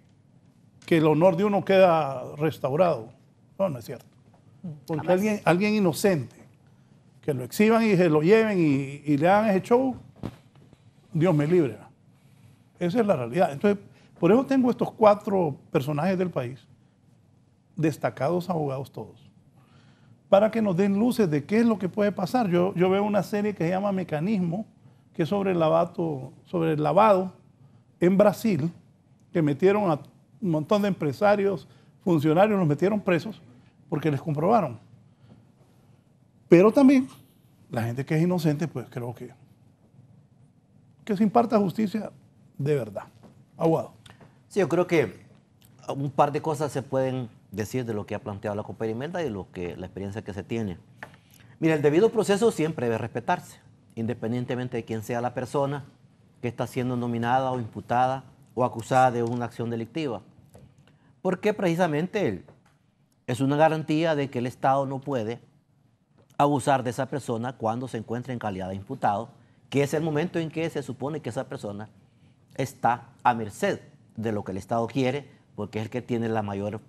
el honor de uno queda restaurado. No, no es cierto. Porque alguien inocente, que lo exhiban y se lo lleven y le hagan ese show, Dios me libre. Esa es la realidad. Entonces, por eso tengo estos 4 personajes del país, destacados abogados todos, para que nos den luces de qué es lo que puede pasar. Yo veo una serie que se llama Mecanismo, que es sobre el lavado en Brasil, que metieron a un montón de empresarios, funcionarios, los metieron presos porque les comprobaron. Pero también la gente que es inocente, pues creo que se imparta justicia de verdad. Abogado. Sí, yo creo que un par de cosas se pueden decir de lo que ha planteado la compañera Imelda y la experiencia que se tiene. Mira, el debido proceso siempre debe respetarse, independientemente de quién sea la persona que está siendo nominada o imputada o acusada de una acción delictiva. Porque precisamente es una garantía de que el Estado no puede abusar de esa persona cuando se encuentra en calidad de imputado, que es el momento en que se supone que esa persona está a merced de lo que el Estado quiere, porque es el que tiene la mayor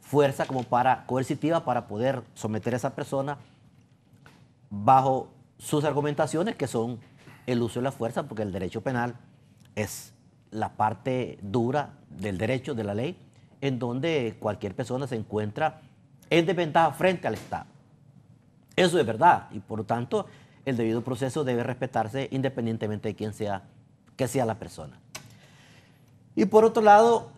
fuerza coercitiva para poder someter a esa persona bajo sus argumentaciones, que son el uso de la fuerza, porque el derecho penal es la parte dura del derecho, de la ley, en donde cualquier persona se encuentra en desventaja frente al Estado. Eso es verdad, y por lo tanto el debido proceso debe respetarse independientemente de quién sea, que sea la persona. Y por otro lado,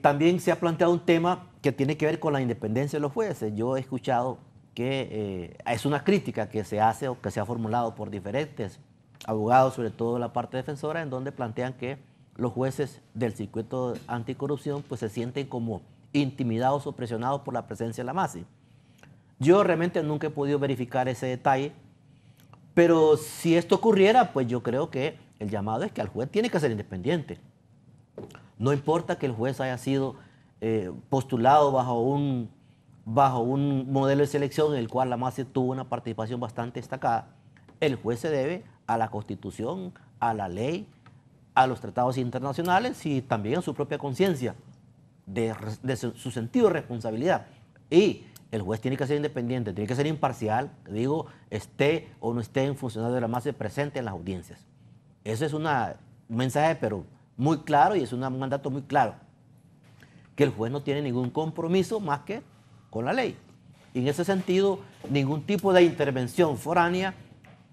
también se ha planteado un tema que tiene que ver con la independencia de los jueces. Yo he escuchado que es una crítica que se hace o que se ha formulado por diferentes abogados, sobre todo la parte defensora, en donde plantean que los jueces del circuito anticorrupción pues se sienten como intimidados o presionados por la presencia de la MASI. Yo realmente nunca he podido verificar ese detalle, pero si esto ocurriera, pues yo creo que el llamado es que el juez tiene que ser independiente. No importa que el juez haya sido postulado bajo un modelo de selección en el cual la MASI tuvo una participación bastante destacada, el juez se debe a la Constitución, a la ley, a los tratados internacionales y también a su propia conciencia de su sentido de responsabilidad. Y el juez tiene que ser independiente, tiene que ser imparcial, digo, esté o no esté en funcionario de la MASI presente en las audiencias. Ese es un mensaje, pero muy claro, y es un mandato muy claro, que el juez no tiene ningún compromiso más que con la ley. Y en ese sentido, ningún tipo de intervención foránea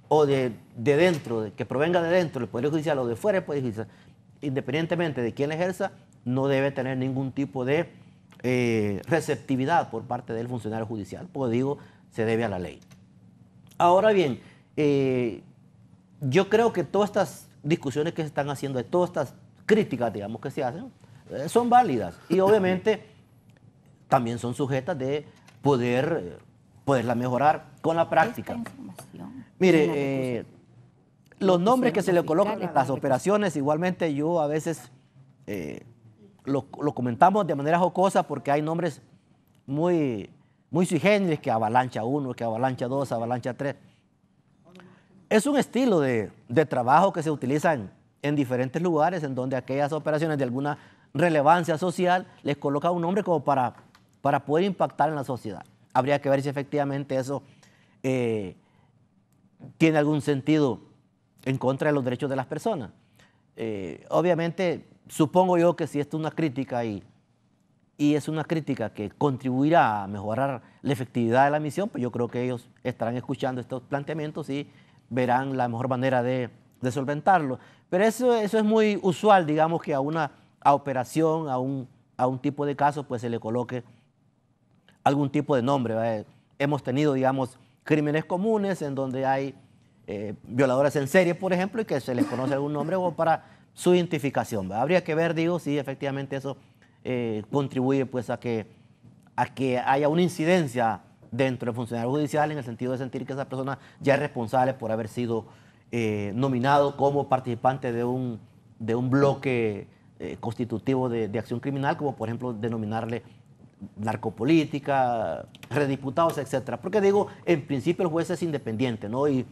o de dentro, que provenga de dentro del Poder Judicial o de fuera del Poder Judicial, independientemente de quién la ejerza, no debe tener ningún tipo de receptividad por parte del funcionario judicial, porque digo, se debe a la ley. Ahora bien, yo creo que todas estas discusiones que se están haciendo, todas estas críticas, digamos, que se hacen, son válidas y obviamente también son sujetas de poderla mejorar con la práctica. Mire, los nombres que se le colocan a las operaciones, igualmente yo a veces lo comentamos de manera jocosa porque hay nombres muy sui generis, que Avalancha 1, que Avalancha 2, Avalancha 3. Es un estilo de trabajo que se utiliza en diferentes lugares, en donde aquellas operaciones de alguna relevancia social les coloca un nombre como para poder impactar en la sociedad. Habría que ver si efectivamente eso tiene algún sentido en contra de los derechos de las personas. Obviamente, supongo yo que si esto es una crítica y es una crítica que contribuirá a mejorar la efectividad de la misión, pues yo creo que ellos estarán escuchando estos planteamientos y verán la mejor manera de solventarlo. Pero eso es muy usual, digamos, que a operación, a un tipo de caso, pues se le coloque algún tipo de nombre, ¿verdad? Hemos tenido, digamos, crímenes comunes en donde hay violadores en serie, por ejemplo, y que se les conoce algún nombre o para su identificación, ¿verdad? Habría que ver, digo, si efectivamente eso contribuye pues a que haya una incidencia dentro del funcionario judicial en el sentido de sentir que esa persona ya es responsable por haber sido nominado como participante de un bloque constitutivo de acción criminal, como por ejemplo denominarle narcopolítica, rediputados, etcétera. Porque digo, en principio el juez es independiente, ¿no? Y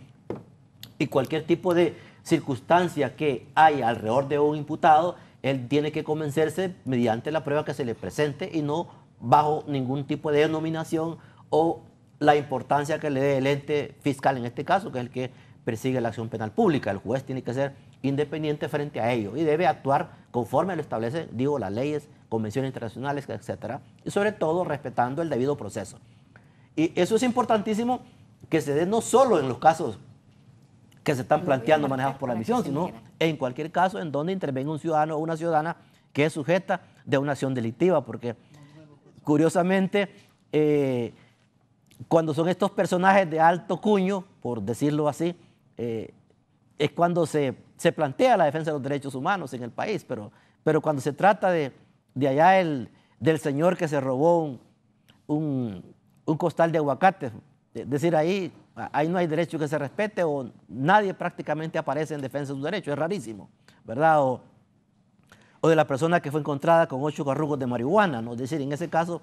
cualquier tipo de circunstancia que haya alrededor de un imputado, él tiene que convencerse mediante la prueba que se le presente y no bajo ningún tipo de denominación o la importancia que le dé el ente fiscal en este caso, que es el que persigue la acción penal pública. El juez tiene que ser independiente frente a ello y debe actuar conforme lo establece, digo, las leyes, convenciones internacionales, etcétera, y sobre todo respetando el debido proceso. Y eso es importantísimo que se dé no solo en los casos que se están planteando manejados por la misión, sino en cualquier caso en donde intervenga un ciudadano o una ciudadana que es sujeta de una acción delictiva, porque curiosamente cuando son estos personajes de alto cuño, por decirlo así, es cuando se plantea la defensa de los derechos humanos en el país, pero cuando se trata de allá del señor que se robó un costal de aguacate, es decir, ahí no hay derecho que se respete o nadie prácticamente aparece en defensa de sus derechos, es rarísimo, ¿verdad? O de la persona que fue encontrada con 8 garrugos de marihuana, ¿no? Es decir, en ese caso,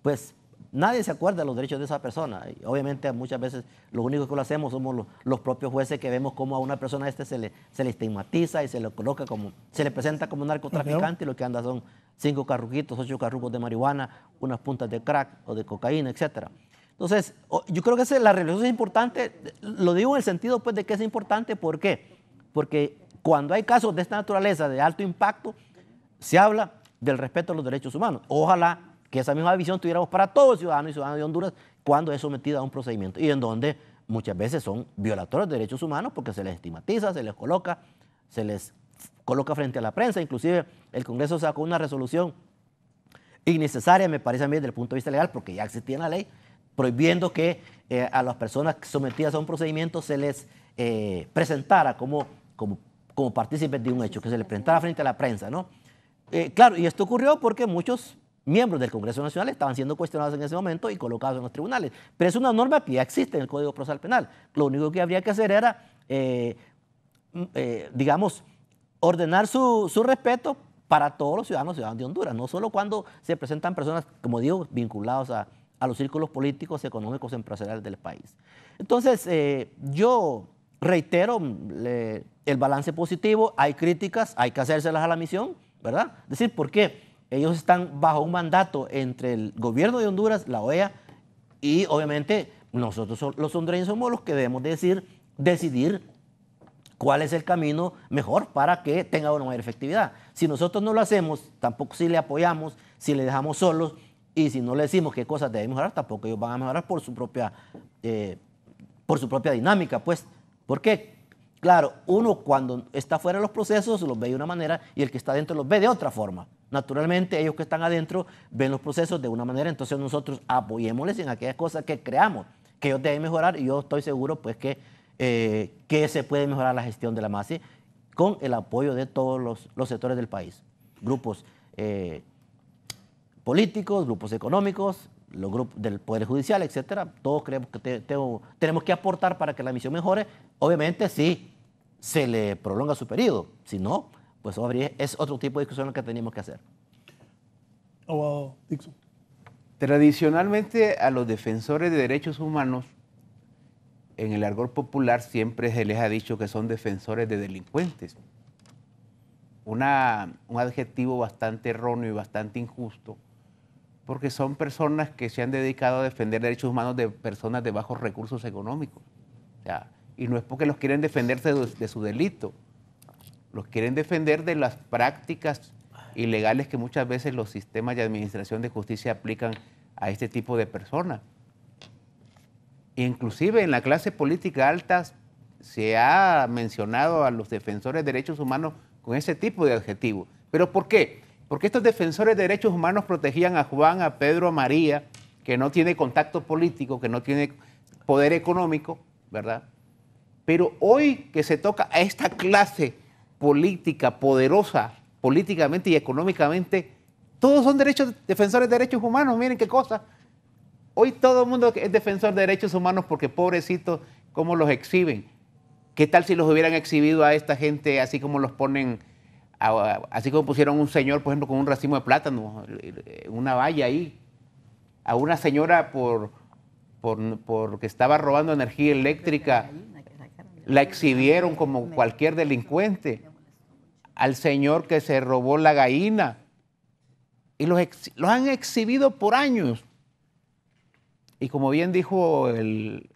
pues nadie se acuerda de los derechos de esa persona. Y obviamente muchas veces lo único que lo hacemos somos los propios jueces que vemos cómo a una persona se le estigmatiza y se le coloca como, se le presenta como narcotraficante y lo que anda son 5 carrujitos, 8 carrujos de marihuana, unas puntas de crack o de cocaína, etcétera. Entonces, yo creo que la revelación es importante, lo digo en el sentido pues de que es importante, ¿por qué? Porque cuando hay casos de esta naturaleza de alto impacto, se habla del respeto a los derechos humanos. Ojalá que esa misma visión tuviéramos para todos los ciudadanos y ciudadanas de Honduras cuando es sometido a un procedimiento y en donde muchas veces son violadores de derechos humanos porque se les estigmatiza, se les coloca frente a la prensa. Inclusive el Congreso sacó una resolución innecesaria, me parece a mí, desde el punto de vista legal, porque ya existía en la ley, prohibiendo que a las personas sometidas a un procedimiento se les presentara como partícipes de un hecho, que se les presentara frente a la prensa, ¿no? Claro, y esto ocurrió porque muchos miembros del Congreso Nacional estaban siendo cuestionados en ese momento y colocados en los tribunales. Pero es una norma que ya existe en el Código Procesal Penal. Lo único que habría que hacer era, digamos, ordenar su respeto para todos los ciudadanos de Honduras, no solo cuando se presentan personas, como digo, vinculados a los círculos políticos, económicos, empresariales del país. Entonces, yo reitero el balance positivo, hay críticas, hay que hacérselas a la misión, ¿verdad? Es decir, ¿por qué? Ellos están bajo un mandato entre el gobierno de Honduras, la OEA, y obviamente nosotros los hondureños somos los que debemos decidir cuál es el camino mejor para que tenga una mayor efectividad. Si nosotros no lo hacemos, tampoco si le apoyamos, si le dejamos solos y si no le decimos qué cosas deben mejorar, tampoco ellos van a mejorar por su propia dinámica, pues. ¿Por qué? Claro, uno cuando está fuera de los procesos los ve de una manera y el que está adentro los ve de otra forma. Naturalmente, ellos que están adentro ven los procesos de una manera, entonces nosotros apoyémosles en aquellas cosas que creamos que ellos deben mejorar y yo estoy seguro pues que se puede mejorar la gestión de la MASI con el apoyo de todos los sectores del país, grupos políticos, grupos económicos, los grupos del Poder Judicial, etcétera. Todos creemos que tenemos que aportar para que la misión mejore. Obviamente, si se le prolonga su periodo, si no, pues es otro tipo de discusión que tenemos que hacer. Dixon. Tradicionalmente a los defensores de derechos humanos, en el argot popular siempre se les ha dicho que son defensores de delincuentes. Un adjetivo bastante erróneo y bastante injusto, porque son personas que se han dedicado a defender derechos humanos de personas de bajos recursos económicos. O sea, y no es porque los quieren defenderse de su delito, los quieren defender de las prácticas ilegales que muchas veces los sistemas de administración de justicia aplican a este tipo de personas. Inclusive en la clase política alta se ha mencionado a los defensores de derechos humanos con ese tipo de adjetivo. ¿Pero por qué? Porque estos defensores de derechos humanos protegían a Juan, a Pedro, a María, que no tiene contacto político, que no tiene poder económico, ¿verdad? Pero hoy que se toca a esta clase política poderosa, políticamente y económicamente, todos son defensores de derechos humanos, miren qué cosa. Hoy todo el mundo es defensor de derechos humanos porque pobrecitos, ¿cómo los exhiben? ¿Qué tal si los hubieran exhibido a esta gente así como los ponen, así como pusieron un señor, por ejemplo, con un racimo de plátano, una valla ahí, a una señora porque estaba robando energía eléctrica, la exhibieron como cualquier delincuente, al señor que se robó la gallina, y los han exhibido por años. Y como bien dijo el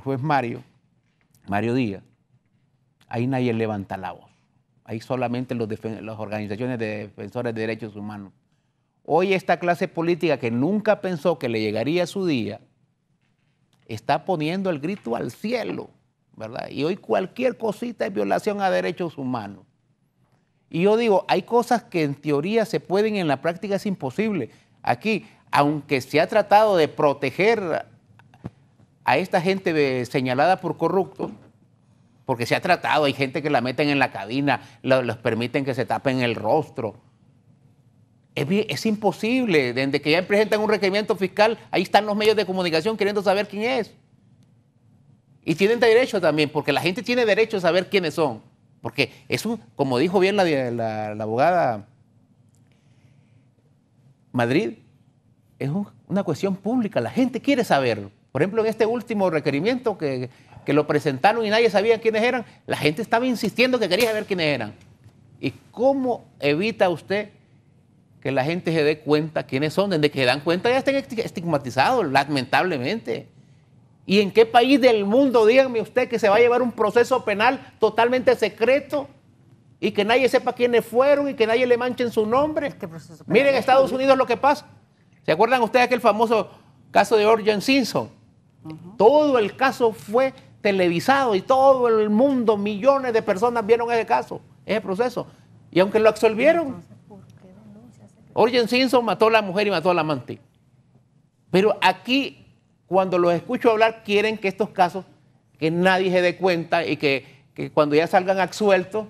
juez Mario Díaz, ahí nadie levanta la voz. Ahí solamente las organizaciones de defensores de derechos humanos. Hoy esta clase política que nunca pensó que le llegaría su día, está poniendo el grito al cielo, ¿verdad? Y hoy cualquier cosita es violación a derechos humanos. Y yo digo, hay cosas que en teoría se pueden, en la práctica es imposible. Aquí, aunque se ha tratado de proteger a esta gente señalada por corruptos, porque se ha tratado, hay gente que la meten en la cabina, los permiten que se tapen el rostro. Es imposible, desde que ya presentan un requerimiento fiscal, ahí están los medios de comunicación queriendo saber quién es. Y tienen derecho también, porque la gente tiene derecho a saber quiénes son. Porque es como dijo bien la abogada Madrid, es una cuestión pública, la gente quiere saber. Por ejemplo, en este último requerimiento que lo presentaron y nadie sabía quiénes eran, la gente estaba insistiendo que quería saber quiénes eran. ¿Y cómo evita usted que la gente se dé cuenta quiénes son? Desde que se dan cuenta ya están estigmatizados, lamentablemente. ¿Y en qué país del mundo, díganme usted, que se va a llevar un proceso penal totalmente secreto y que nadie sepa quiénes fueron y que nadie le manche en su nombre? Miren en Estados Unidos lo que pasa. ¿Se acuerdan ustedes aquel famoso caso de O.J. Simpson? Todo el caso fue televisado y todo el mundo, millones de personas vieron ese caso, ese proceso. Y aunque lo absolvieron, O.J. Simpson mató a la mujer y mató al amante. Pero aquí, cuando los escucho hablar, quieren que estos casos, que nadie se dé cuenta y que cuando ya salgan absueltos,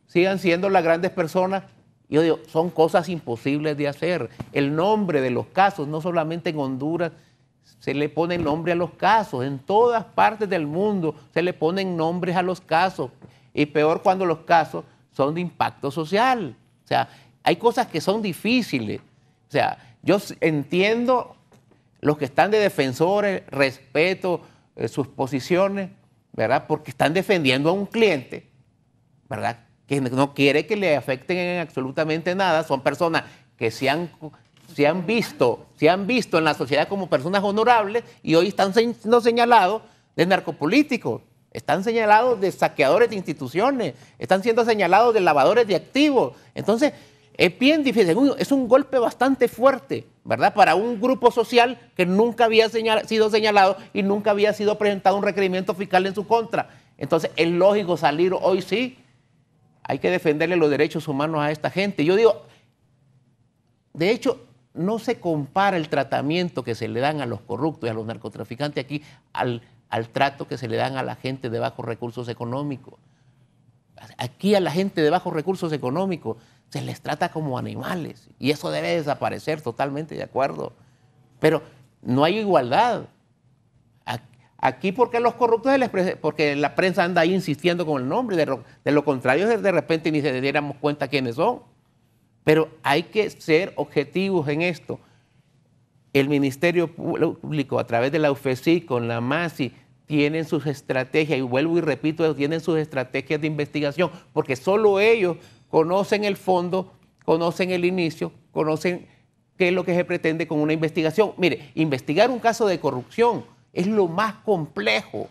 sigan siendo las grandes personas. Yo digo, son cosas imposibles de hacer. El nombre de los casos, no solamente en Honduras, se le pone nombre a los casos. En todas partes del mundo se le ponen nombres a los casos. Y peor cuando los casos son de impacto social. O sea, hay cosas que son difíciles. O sea, yo entiendo los que están de defensores, respeto sus posiciones, ¿verdad? Porque están defendiendo a un cliente, ¿verdad? Que no quiere que le afecten en absolutamente nada. Son personas que se han visto en la sociedad como personas honorables y hoy están siendo señalados de narcopolíticos, están señalados de saqueadores de instituciones, están siendo señalados de lavadores de activos. Entonces, es bien difícil, es un golpe bastante fuerte, ¿verdad? Para un grupo social que nunca había sido señalado y nunca había sido presentado un requerimiento fiscal en su contra. Entonces, es lógico salir hoy sí. Hay que defenderle los derechos humanos a esta gente. Yo digo, de hecho, no se compara el tratamiento que se le dan a los corruptos y a los narcotraficantes aquí al trato que se le dan a la gente de bajos recursos económicos. Aquí a la gente de bajos recursos económicos se les trata como animales y eso debe desaparecer, totalmente de acuerdo. Pero no hay igualdad. Aquí porque los corruptos, porque la prensa anda ahí insistiendo con el nombre, de lo contrario de repente ni se diéramos cuenta quiénes son. Pero hay que ser objetivos en esto. El Ministerio Público, a través de la UFESI, con la MASI, tienen sus estrategias, y vuelvo y repito, tienen sus estrategias de investigación, porque solo ellos conocen el fondo, conocen el inicio, conocen qué es lo que se pretende con una investigación. Mire, investigar un caso de corrupción es lo más complejo.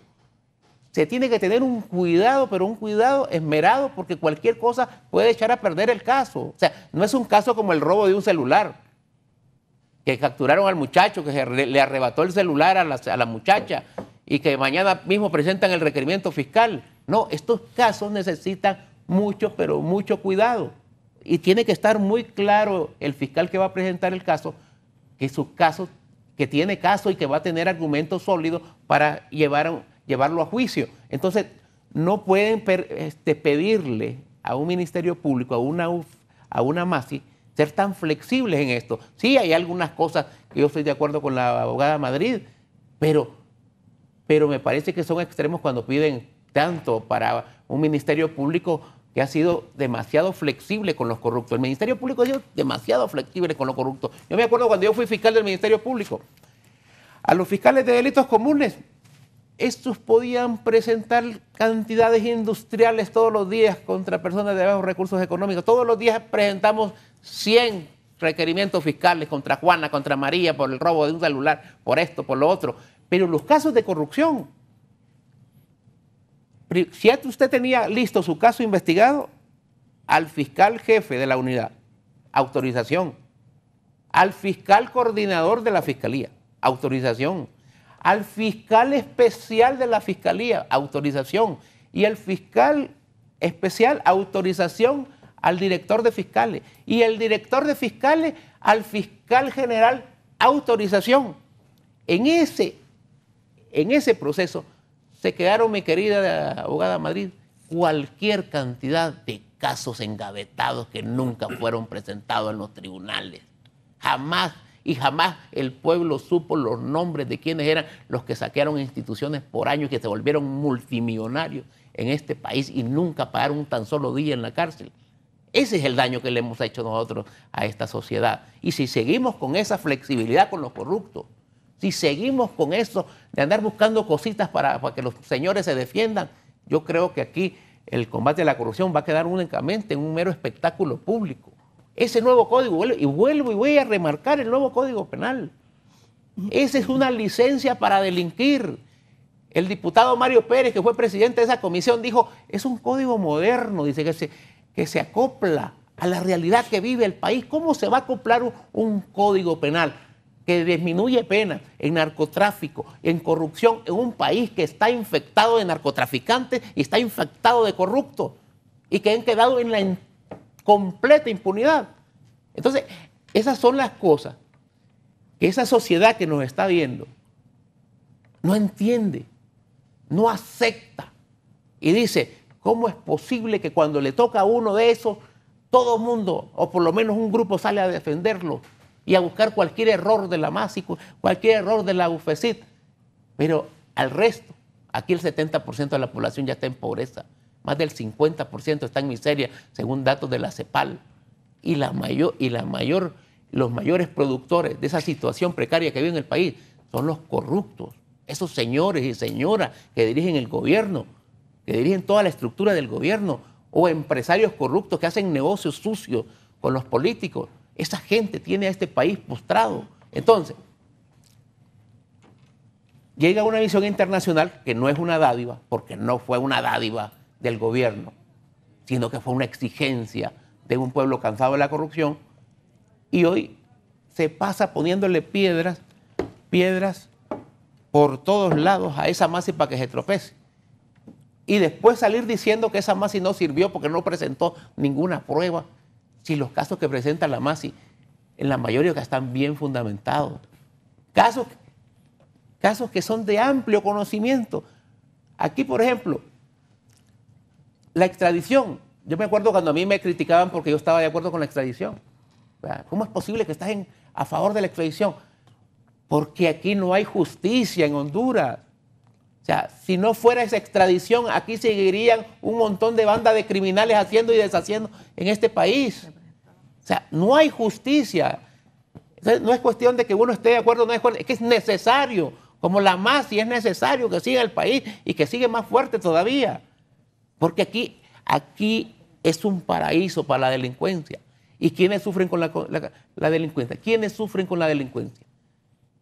Se tiene que tener un cuidado, pero un cuidado esmerado, porque cualquier cosa puede echar a perder el caso. O sea, no es un caso como el robo de un celular, que capturaron al muchacho, que le arrebató el celular a la muchacha y que mañana mismo presentan el requerimiento fiscal. No, estos casos necesitan mucho, pero mucho cuidado. Y tiene que estar muy claro el fiscal que va a presentar el caso, que su caso, que tiene caso y que va a tener argumentos sólidos para llevarlo a juicio. Entonces, no pueden pedirle a un Ministerio Público, a una MASI, ser tan flexibles en esto. Sí, hay algunas cosas que yo estoy de acuerdo con la abogada Madrid, pero me parece que son extremos cuando piden tanto para un Ministerio Público que ha sido demasiado flexible con los corruptos. El Ministerio Público ha sido demasiado flexible con los corruptos. Yo me acuerdo cuando yo fui fiscal del Ministerio Público, a los fiscales de delitos comunes, estos podían presentar cantidades industriales todos los días contra personas de bajos recursos económicos. Todos los días presentamos 100 requerimientos fiscales contra Juana, contra María, por el robo de un celular, por esto, por lo otro. Pero los casos de corrupción, si usted tenía listo su caso investigado, al fiscal jefe de la unidad, autorización. Al fiscal coordinador de la fiscalía, autorización. Al fiscal especial de la fiscalía, autorización. Y el fiscal especial, autorización al director de fiscales. Y el director de fiscales al fiscal general, autorización. En ese proceso se quedaron, mi querida abogada Madrid, cualquier cantidad de casos engavetados que nunca fueron presentados en los tribunales. Jamás el pueblo supo los nombres de quienes eran los que saquearon instituciones por años y que se volvieron multimillonarios en este país y nunca pagaron un tan solo día en la cárcel. Ese es el daño que le hemos hecho nosotros a esta sociedad. Y si seguimos con esa flexibilidad con los corruptos, si seguimos con eso de andar buscando cositas para que los señores se defiendan, yo creo que aquí el combate a la corrupción va a quedar únicamente en un mero espectáculo público. Ese nuevo código, y voy a remarcar el nuevo código penal. Esa es una licencia para delinquir. El diputado Mario Pérez, que fue presidente de esa comisión, dijo, es un código moderno, dice que se acopla a la realidad que vive el país. ¿Cómo se va a acoplar un código penal que disminuye penas en narcotráfico, en corrupción, en un país que está infectado de narcotraficantes y está infectado de corruptos y que han quedado en la completa impunidad? Entonces, esas son las cosas que esa sociedad que nos está viendo no entiende, no acepta y dice, ¿cómo es posible que cuando le toca a uno de esos, todo el mundo, o por lo menos un grupo, sale a defenderlo y a buscar cualquier error de la MASI, cualquier error de la UFECIT? Pero al resto, aquí el 70% de la población ya está en pobreza, más del 50% está en miseria, según datos de la CEPAL. Y los mayores productores de esa situación precaria que vive en el país son los corruptos, esos señores y señoras que dirigen el gobierno, que dirigen toda la estructura del gobierno, o empresarios corruptos que hacen negocios sucios con los políticos. Esa gente tiene a este país postrado. Entonces, llega una misión internacional que no es una dádiva, porque no fue una dádiva del gobierno, sino que fue una exigencia de un pueblo cansado de la corrupción, y hoy se pasa poniéndole piedras por todos lados a esa MASI para que se tropece. Y después salir diciendo que esa MASI no sirvió porque no presentó ninguna prueba, si los casos que presenta la MASI, en la mayoría están bien fundamentados. Casos que son de amplio conocimiento. Aquí, por ejemplo, la extradición. Yo me acuerdo cuando a mí me criticaban porque yo estaba de acuerdo con la extradición. ¿Cómo es posible que estás a favor de la extradición? Porque aquí no hay justicia en Honduras. O sea, si no fuera esa extradición, aquí seguirían un montón de bandas de criminales haciendo y deshaciendo en este país. O sea, no hay justicia. Entonces, no es cuestión de que uno esté de acuerdo, no es que es necesario, como la MASI es necesario que siga el país y que siga más fuerte todavía. Porque aquí es un paraíso para la delincuencia. ¿Y quiénes sufren con la delincuencia? ¿Quiénes sufren con la delincuencia?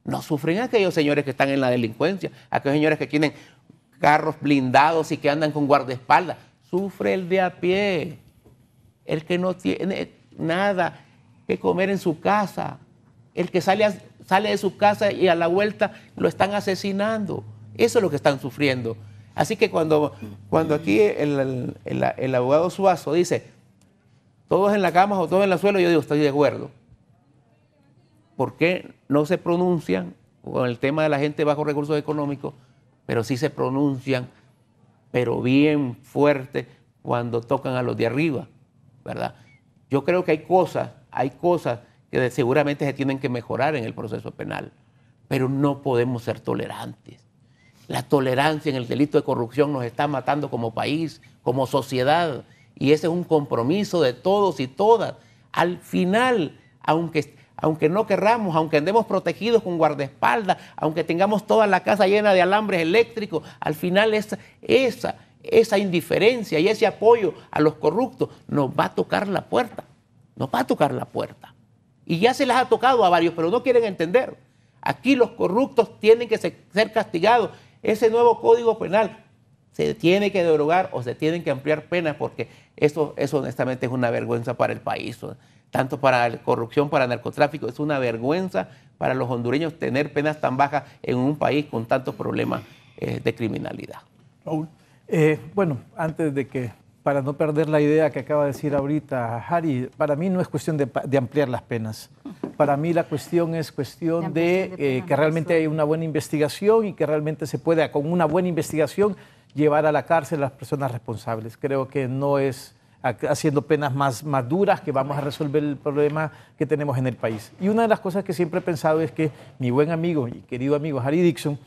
No sufren aquellos señores que están en la delincuencia, aquellos señores que tienen carros blindados y que andan con guardaespaldas. Sufre el de a pie, el que no tiene nada que comer en su casa, el que sale de su casa y a la vuelta lo están asesinando. Eso es lo que están sufriendo. Así que cuando aquí el abogado Suazo dice, todos en la cama o todos en el suelo, yo digo, estoy de acuerdo. ¿Por qué no se pronuncian con el tema de la gente bajo recursos económicos, pero sí se pronuncian, pero bien fuerte, cuando tocan a los de arriba, ¿verdad? Yo creo que hay cosas que seguramente se tienen que mejorar en el proceso penal, pero no podemos ser tolerantes. La tolerancia en el delito de corrupción nos está matando como país, como sociedad, y ese es un compromiso de todos y todas. Al final, aunque no querramos, aunque andemos protegidos con guardaespaldas, aunque tengamos toda la casa llena de alambres eléctricos, al final esa indiferencia y ese apoyo a los corruptos nos va a tocar la puerta, nos va a tocar la puerta. Y ya se las ha tocado a varios, pero no quieren entender. Aquí los corruptos tienen que ser castigados. Ese nuevo Código Penal se tiene que derogar o se tienen que ampliar penas, porque eso honestamente es una vergüenza para el país, tanto para la corrupción, para el narcotráfico. Es una vergüenza para los hondureños tener penas tan bajas en un país con tantos problemas de criminalidad. Raúl. Bueno, antes de que, para no perder la idea que acaba de decir ahorita Harry, para mí no es cuestión de ampliar las penas. Para mí la cuestión es cuestión de que realmente hay una buena investigación y que realmente se pueda, con una buena investigación, llevar a la cárcel a las personas responsables. Creo que no es haciendo penas más duras que vamos a resolver el problema que tenemos en el país. Y una de las cosas que siempre he pensado es que mi buen amigo y querido amigo Harry Dixon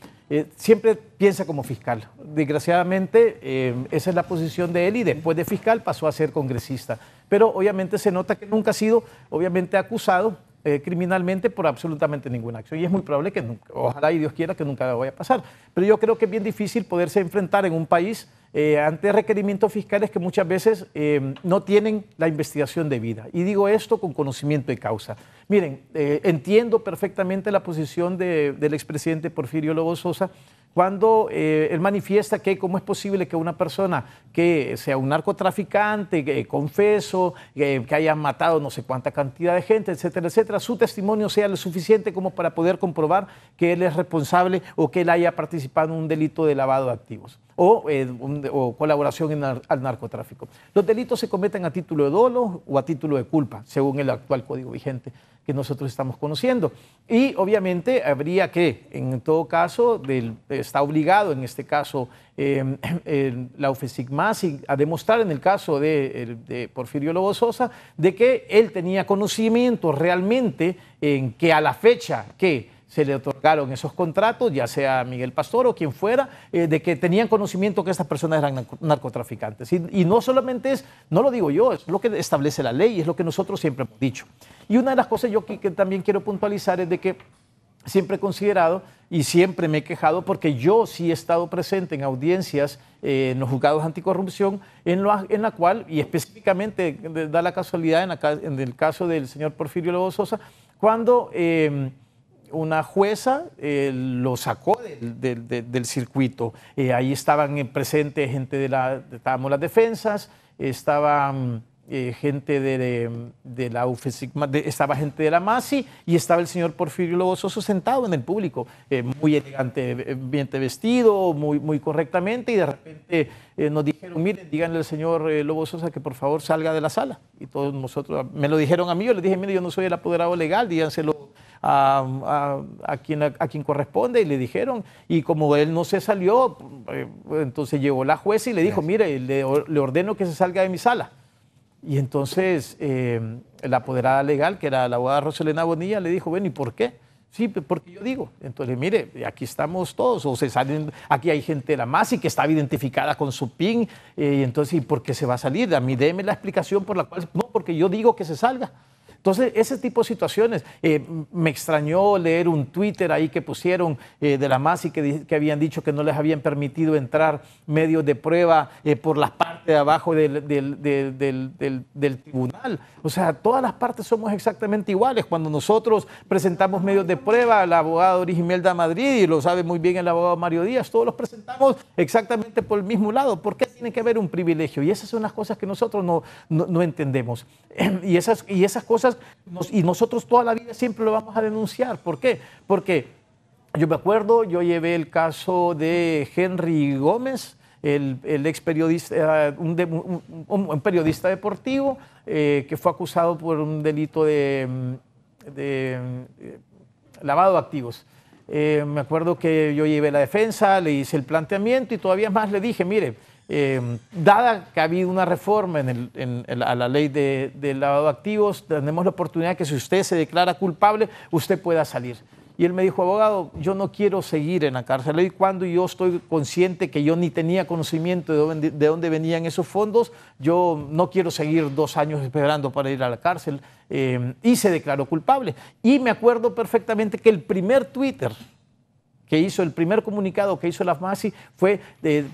siempre piensa como fiscal. Desgraciadamente, esa es la posición de él y después de fiscal pasó a ser congresista. Pero obviamente se nota que nunca ha sido obviamente acusado criminalmente por absolutamente ninguna acción. Y es muy probable que nunca, ojalá y Dios quiera que nunca vaya a pasar. Pero yo creo que es bien difícil poderse enfrentar en un país ante requerimientos fiscales que muchas veces no tienen la investigación debida. Y digo esto con conocimiento de causa. Miren, entiendo perfectamente la posición del expresidente Porfirio Lobo Sosa cuando él manifiesta que cómo es posible que una persona que sea un narcotraficante, confeso, que haya matado no sé cuánta cantidad de gente, etcétera, etcétera, su testimonio sea lo suficiente como para poder comprobar que él es responsable o que él haya participado en un delito de lavado de activos o colaboración al narcotráfico. Los delitos se cometen a título de dolo o a título de culpa, según el actual código vigente que nosotros estamos conociendo. Y obviamente habría que, en todo caso, está obligado, en este caso, la UFESIC-MASI a demostrar en el caso de Porfirio Lobo Sosa de que él tenía conocimiento realmente en que a la fecha que se le otorgaron esos contratos, ya sea Miguel Pastor o quien fuera, de que tenían conocimiento que estas personas eran narcotraficantes. Y no solamente no lo digo yo, es lo que establece la ley, es lo que nosotros siempre hemos dicho. Y una de las cosas yo que también quiero puntualizar es de que siempre he considerado y siempre me he quejado porque yo sí he estado presente en audiencias en los juzgados anticorrupción en la cual, y específicamente da la casualidad en el caso del señor Porfirio Lobo Sosa, cuando una jueza lo sacó del circuito. Ahí estaban presentes gente estábamos las defensas, estaban gente de la UFESIC, estaba gente de la MASI y estaba el señor Porfirio Lobo Sosa sentado en el público, muy elegante, bien vestido, muy correctamente, y de repente nos dijeron, miren, díganle al señor Lobo Sosa que por favor salga de la sala. Y todos nosotros, me lo dijeron a mí, yo les dije, mire, yo no soy el apoderado legal, díganselo a quien corresponde, y le dijeron, y como él no se salió, entonces llegó la jueza y le dijo, mire, le ordeno que se salga de mi sala. Y entonces la apoderada legal, que era la abogada Roselena Bonilla, le dijo, bueno, ¿y por qué? Sí, porque yo digo. Entonces, mire, aquí estamos todos, o se salen, aquí hay gente de la MASI que estaba identificada con su PIN, y entonces, ¿y por qué se va a salir? A mí déme la explicación por la cual, no, porque yo digo que se salga. Entonces, ese tipo de situaciones, me extrañó leer un Twitter ahí que pusieron de la MASI que habían dicho que no les habían permitido entrar medios de prueba por las partes de abajo del tribunal. O sea, todas las partes somos exactamente iguales. Cuando nosotros presentamos medios de prueba, la abogada Doris Imelda Madrid, y lo sabe muy bien el abogado Mario Díaz, todos los presentamos exactamente por el mismo lado. ¿Por qué tiene que haber un privilegio? Y esas son las cosas que nosotros no entendemos. Y esas cosas, y nosotros toda la vida siempre lo vamos a denunciar. ¿Por qué? Porque yo me acuerdo, yo llevé el caso de Henry Gómez, el ex periodista, un periodista deportivo que fue acusado por un delito de lavado de activos. Me acuerdo que yo llevé la defensa, le hice el planteamiento y todavía más le dije, mire, dada que ha habido una reforma a la ley de lavado de activos, tenemos la oportunidad que si usted se declara culpable, usted pueda salir. Y él me dijo, abogado, yo no quiero seguir en la cárcel. Y cuando yo estoy consciente que yo ni tenía conocimiento de dónde venían esos fondos, yo no quiero seguir 2 años esperando para ir a la cárcel. Y se declaró culpable. Y me acuerdo perfectamente que el primer Twitter que hizo, el primer comunicado que hizo la MASI fue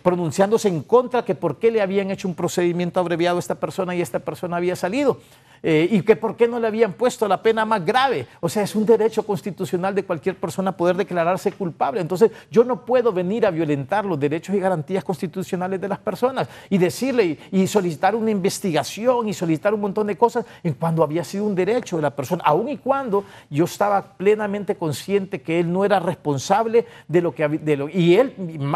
pronunciándose en contra que por qué le habían hecho un procedimiento abreviado a esta persona y esta persona había salido. y que por qué no le habían puesto la pena más grave. O sea, es un derecho constitucional de cualquier persona poder declararse culpable. Entonces, yo no puedo venir a violentar los derechos y garantías constitucionales de las personas y decirle y solicitar una investigación y solicitar un montón de cosas en cuando había sido un derecho de la persona, aun y cuando yo estaba plenamente consciente que él no era responsable de lo que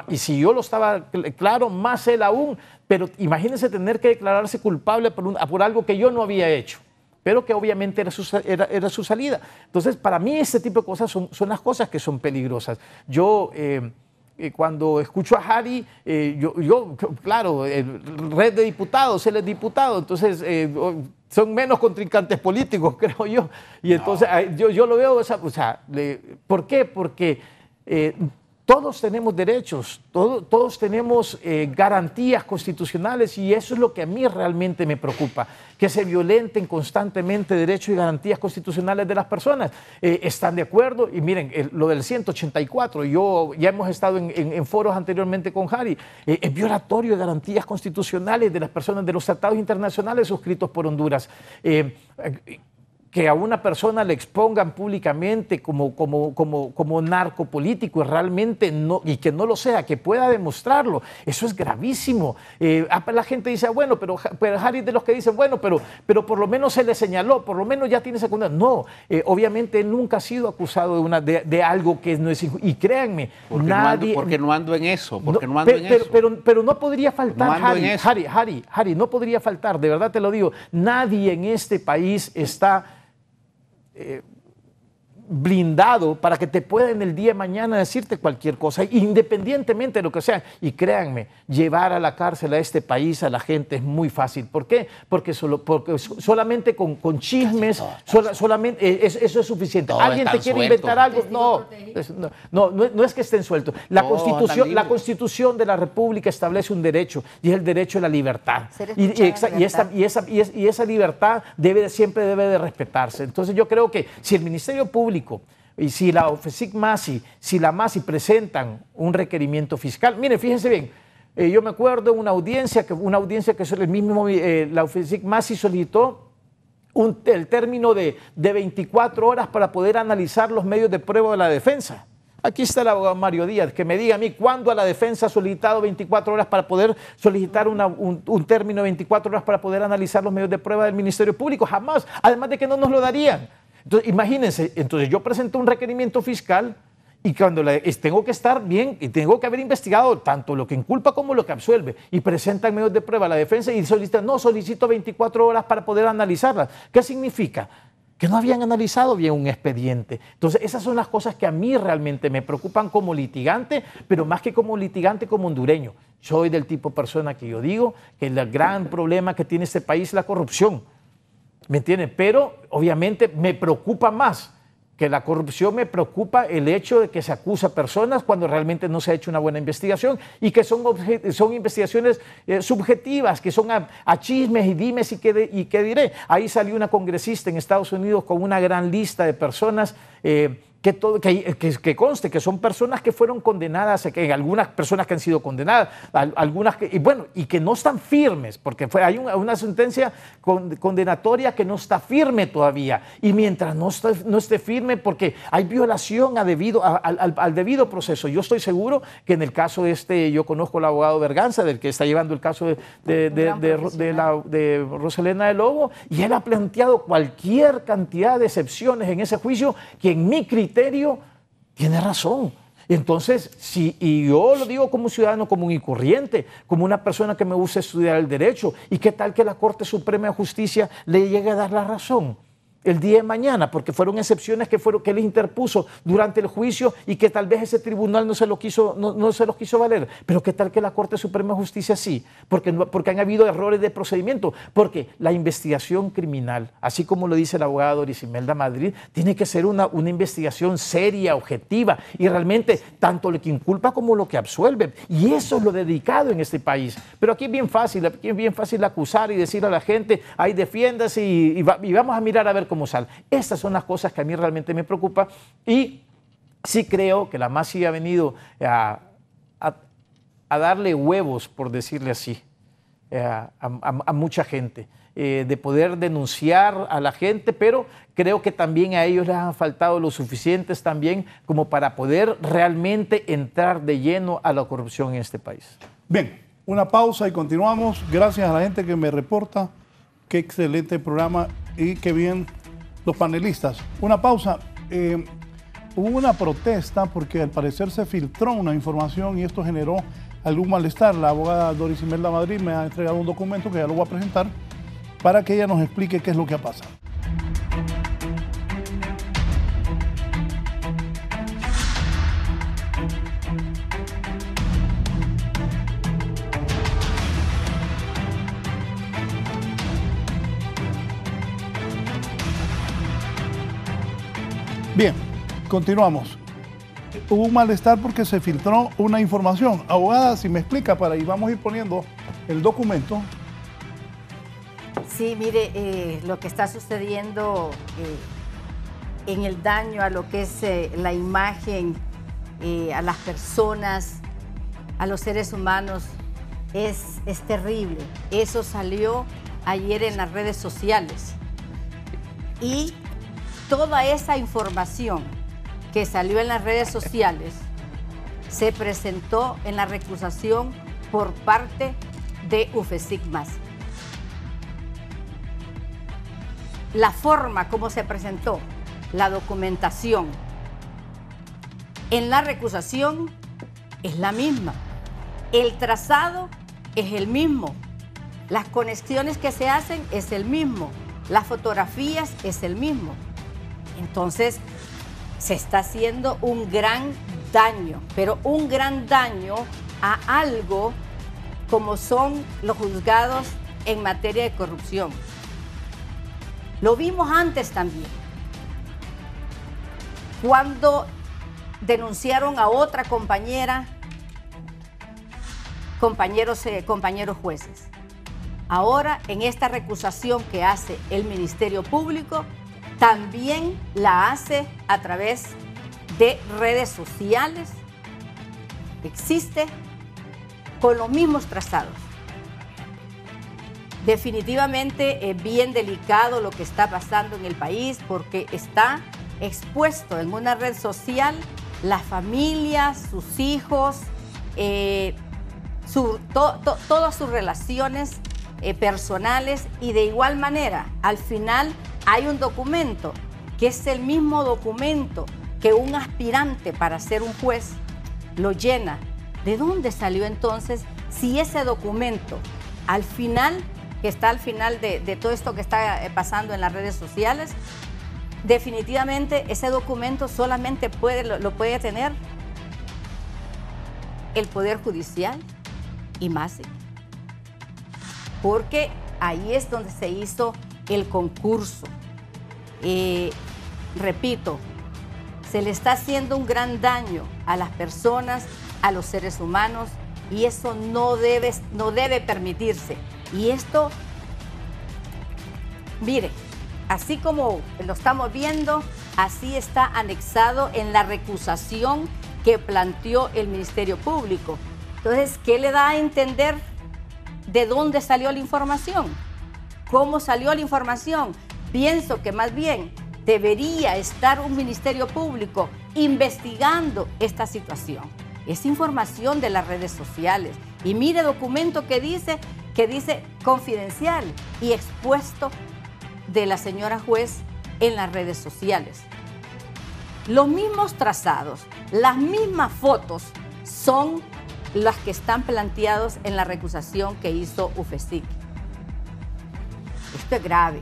y si yo lo estaba claro, más él aún. Pero imagínense tener que declararse culpable por algo que yo no había hecho, pero que obviamente era su salida. Entonces, para mí este tipo de cosas son las cosas que son peligrosas. Yo, cuando escucho a Harry, claro, red de diputados, él es diputado, entonces son menos contrincantes políticos, creo yo. Y entonces yo lo veo, ¿por qué? Porque todos tenemos derechos, todos tenemos garantías constitucionales y eso es lo que a mí realmente me preocupa, que se violenten constantemente derechos y garantías constitucionales de las personas. ¿Están de acuerdo? Y miren, lo del 184, ya hemos estado en foros anteriormente con Harry, es violatorio de garantías constitucionales de las personas, de los tratados internacionales suscritos por Honduras. Que a una persona le expongan públicamente como narcopolítico y realmente no, y que no lo sea, que pueda demostrarlo, eso es gravísimo. La gente dice, bueno, pero Harry de los que dicen, bueno, pero por lo menos se le señaló, por lo menos ya tiene secundaria. No, obviamente él nunca ha sido acusado de algo que no es injusto. Y créanme, porque no ando en eso, pero no podría faltar, Harry, no podría faltar, de verdad te lo digo, nadie en este país está blindado para que te pueda en el día de mañana decirte cualquier cosa, independientemente de lo que sea. Y créanme, llevar a la cárcel a este país a la gente es muy fácil. ¿Por qué? Porque solamente con chismes, solamente eso es suficiente. ¿Alguien te quiere inventar algo? No es que estén sueltos. La Constitución de la República establece un derecho y es el derecho a la libertad. Y esa libertad siempre debe de respetarse. Entonces yo creo que si el Ministerio Público y si la OFECIC MASI, si la MASI presentan un requerimiento fiscal, miren, fíjense bien, yo me acuerdo de una audiencia que el mismo, la OFECIC MASI solicitó el término de 24 horas para poder analizar los medios de prueba de la defensa. Aquí está el abogado Mario Díaz, que me diga a mí cuándo a la defensa ha solicitado 24 horas para poder solicitar un término de 24 horas para poder analizar los medios de prueba del Ministerio Público. Jamás, además de que no nos lo darían. Entonces, imagínense, yo presento un requerimiento fiscal y cuando tengo que estar bien y tengo que haber investigado tanto lo que inculpa como lo que absuelve y presentan medios de prueba a la defensa y solicito 24 horas para poder analizarlas. ¿Qué significa? Que no habían analizado bien un expediente. Entonces, esas son las cosas que a mí realmente me preocupan como litigante, pero más que como litigante, como hondureño. Soy del tipo de persona que yo digo que el gran problema que tiene este país es la corrupción. ¿Me entienden? Pero obviamente me preocupa más que la corrupción, me preocupa el hecho de que se acusa a personas cuando realmente no se ha hecho una buena investigación y que son investigaciones subjetivas, que son a chismes y dimes y qué diré. Ahí salió una congresista en Estados Unidos con una gran lista de personas que conste que son personas que fueron condenadas, que algunas personas que han sido condenadas, algunas y que no están firmes, porque hay una sentencia condenatoria que no está firme todavía, y mientras no esté firme, porque hay violación al debido proceso. Yo estoy seguro que en el caso yo conozco al abogado Berganza, del que está llevando el caso de Roselena de Lobo, y él ha planteado cualquier cantidad de excepciones en ese juicio que en mi criterio tiene razón. Entonces, y yo lo digo como ciudadano común y corriente, como una persona que me gusta estudiar el derecho, ¿y qué tal que la Corte Suprema de Justicia le llegue a dar la razón el día de mañana? Porque fueron excepciones que él interpuso durante el juicio y que tal vez ese tribunal no se los quiso valer. Pero ¿qué tal que la Corte Suprema de Justicia sí? Porque han habido errores de procedimiento. Porque la investigación criminal, así como lo dice el abogado Doris Imelda Madrid, tiene que ser una investigación seria, objetiva, y realmente tanto lo que inculpa como lo que absuelve. Y eso es lo dedicado en este país. Pero aquí es bien fácil acusar y decir a la gente, ahí defiéndase y vamos a mirar a ver cómo sale. Estas son las cosas que a mí realmente me preocupan, y sí creo que la MASI ha venido a darle huevos, por decirle así, a mucha gente, de poder denunciar a la gente, pero creo que también a ellos les han faltado lo suficientes también como para poder realmente entrar de lleno a la corrupción en este país. Bien, una pausa y continuamos. Gracias a la gente que me reporta. Qué excelente programa y qué bien los panelistas. Una pausa. Hubo una protesta porque al parecer se filtró una información y esto generó algún malestar. La abogada Doris Imelda Madrid me ha entregado un documento que ya lo voy a presentar para que ella nos explique qué es lo que ha pasado. Bien, continuamos. Hubo un malestar porque se filtró una información. Abogada, si me explica para y vamos a ir poniendo el documento. Sí, mire, lo que está sucediendo en el daño a lo que es la imagen, a las personas, a los seres humanos, es terrible. Eso salió ayer en las redes sociales. Y toda esa información que salió en las redes sociales se presentó en la recusación por parte de UFESIC Masi. La forma como se presentó, la documentación en la recusación es la misma. El trazado es el mismo. Las conexiones que se hacen es el mismo. Las fotografías es el mismo. Entonces, se está haciendo un gran daño, pero un gran daño a algo como son los juzgados en materia de corrupción. Lo vimos antes también, cuando denunciaron a otra compañera, compañeros jueces. Ahora, en esta recusación que hace el Ministerio Público, también la hace a través de redes sociales. Existe con los mismos trazados. Definitivamente bien delicado lo que está pasando en el país porque está expuesto en una red social la familia, sus hijos, todas sus relaciones personales y de igual manera al final hay un documento que es el mismo documento que un aspirante para ser un juez lo llena. ¿De dónde salió entonces si ese documento al final, que está al final de todo esto que está pasando en las redes sociales, definitivamente ese documento solamente lo puede tener el Poder Judicial y Masi? Porque ahí es donde se hizo el concurso. Repito, se le está haciendo un gran daño a las personas, a los seres humanos, y eso no debe permitirse. Y esto, mire, así como lo estamos viendo, así está anexado en la recusación que planteó el Ministerio Público. Entonces, ¿qué le da a entender de dónde salió la información? ¿Cómo salió la información? Pienso que más bien debería estar un Ministerio Público investigando esta situación. Es información de las redes sociales. Y mire documento que dice confidencial y expuesto de la señora juez en las redes sociales. Los mismos trazados, las mismas fotos son las que están planteados en la recusación que hizo UFESIC. Esto es grave,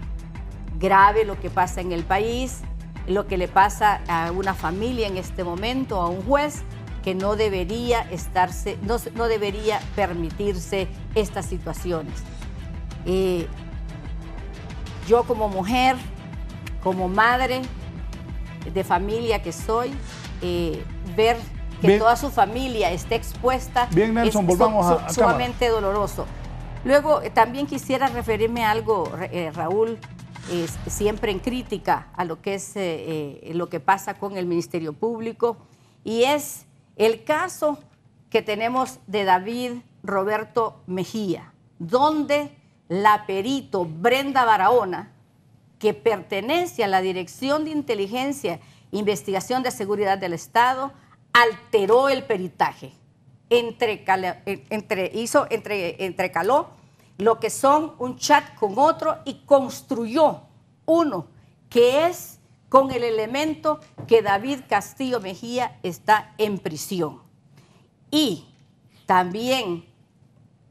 grave lo que pasa en el país, lo que le pasa a una familia en este momento, a un juez, que no debería no debería permitirse estas situaciones. Yo como mujer, como madre de familia que soy, ver que bien, toda su familia esté expuesta bien, Nelson, es sumamente doloroso. Luego también quisiera referirme a algo, Raúl, siempre en crítica a lo que es lo que pasa con el Ministerio Público, y es el caso que tenemos de David Roberto Mejía. donde la perito Brenda Barahona, que pertenece a la Dirección de Inteligencia e Investigación de Seguridad del Estado, alteró el peritaje, entrecaló lo que son un chat con otro y construyó uno que es con el elemento que David Castillo Mejía está en prisión. Y también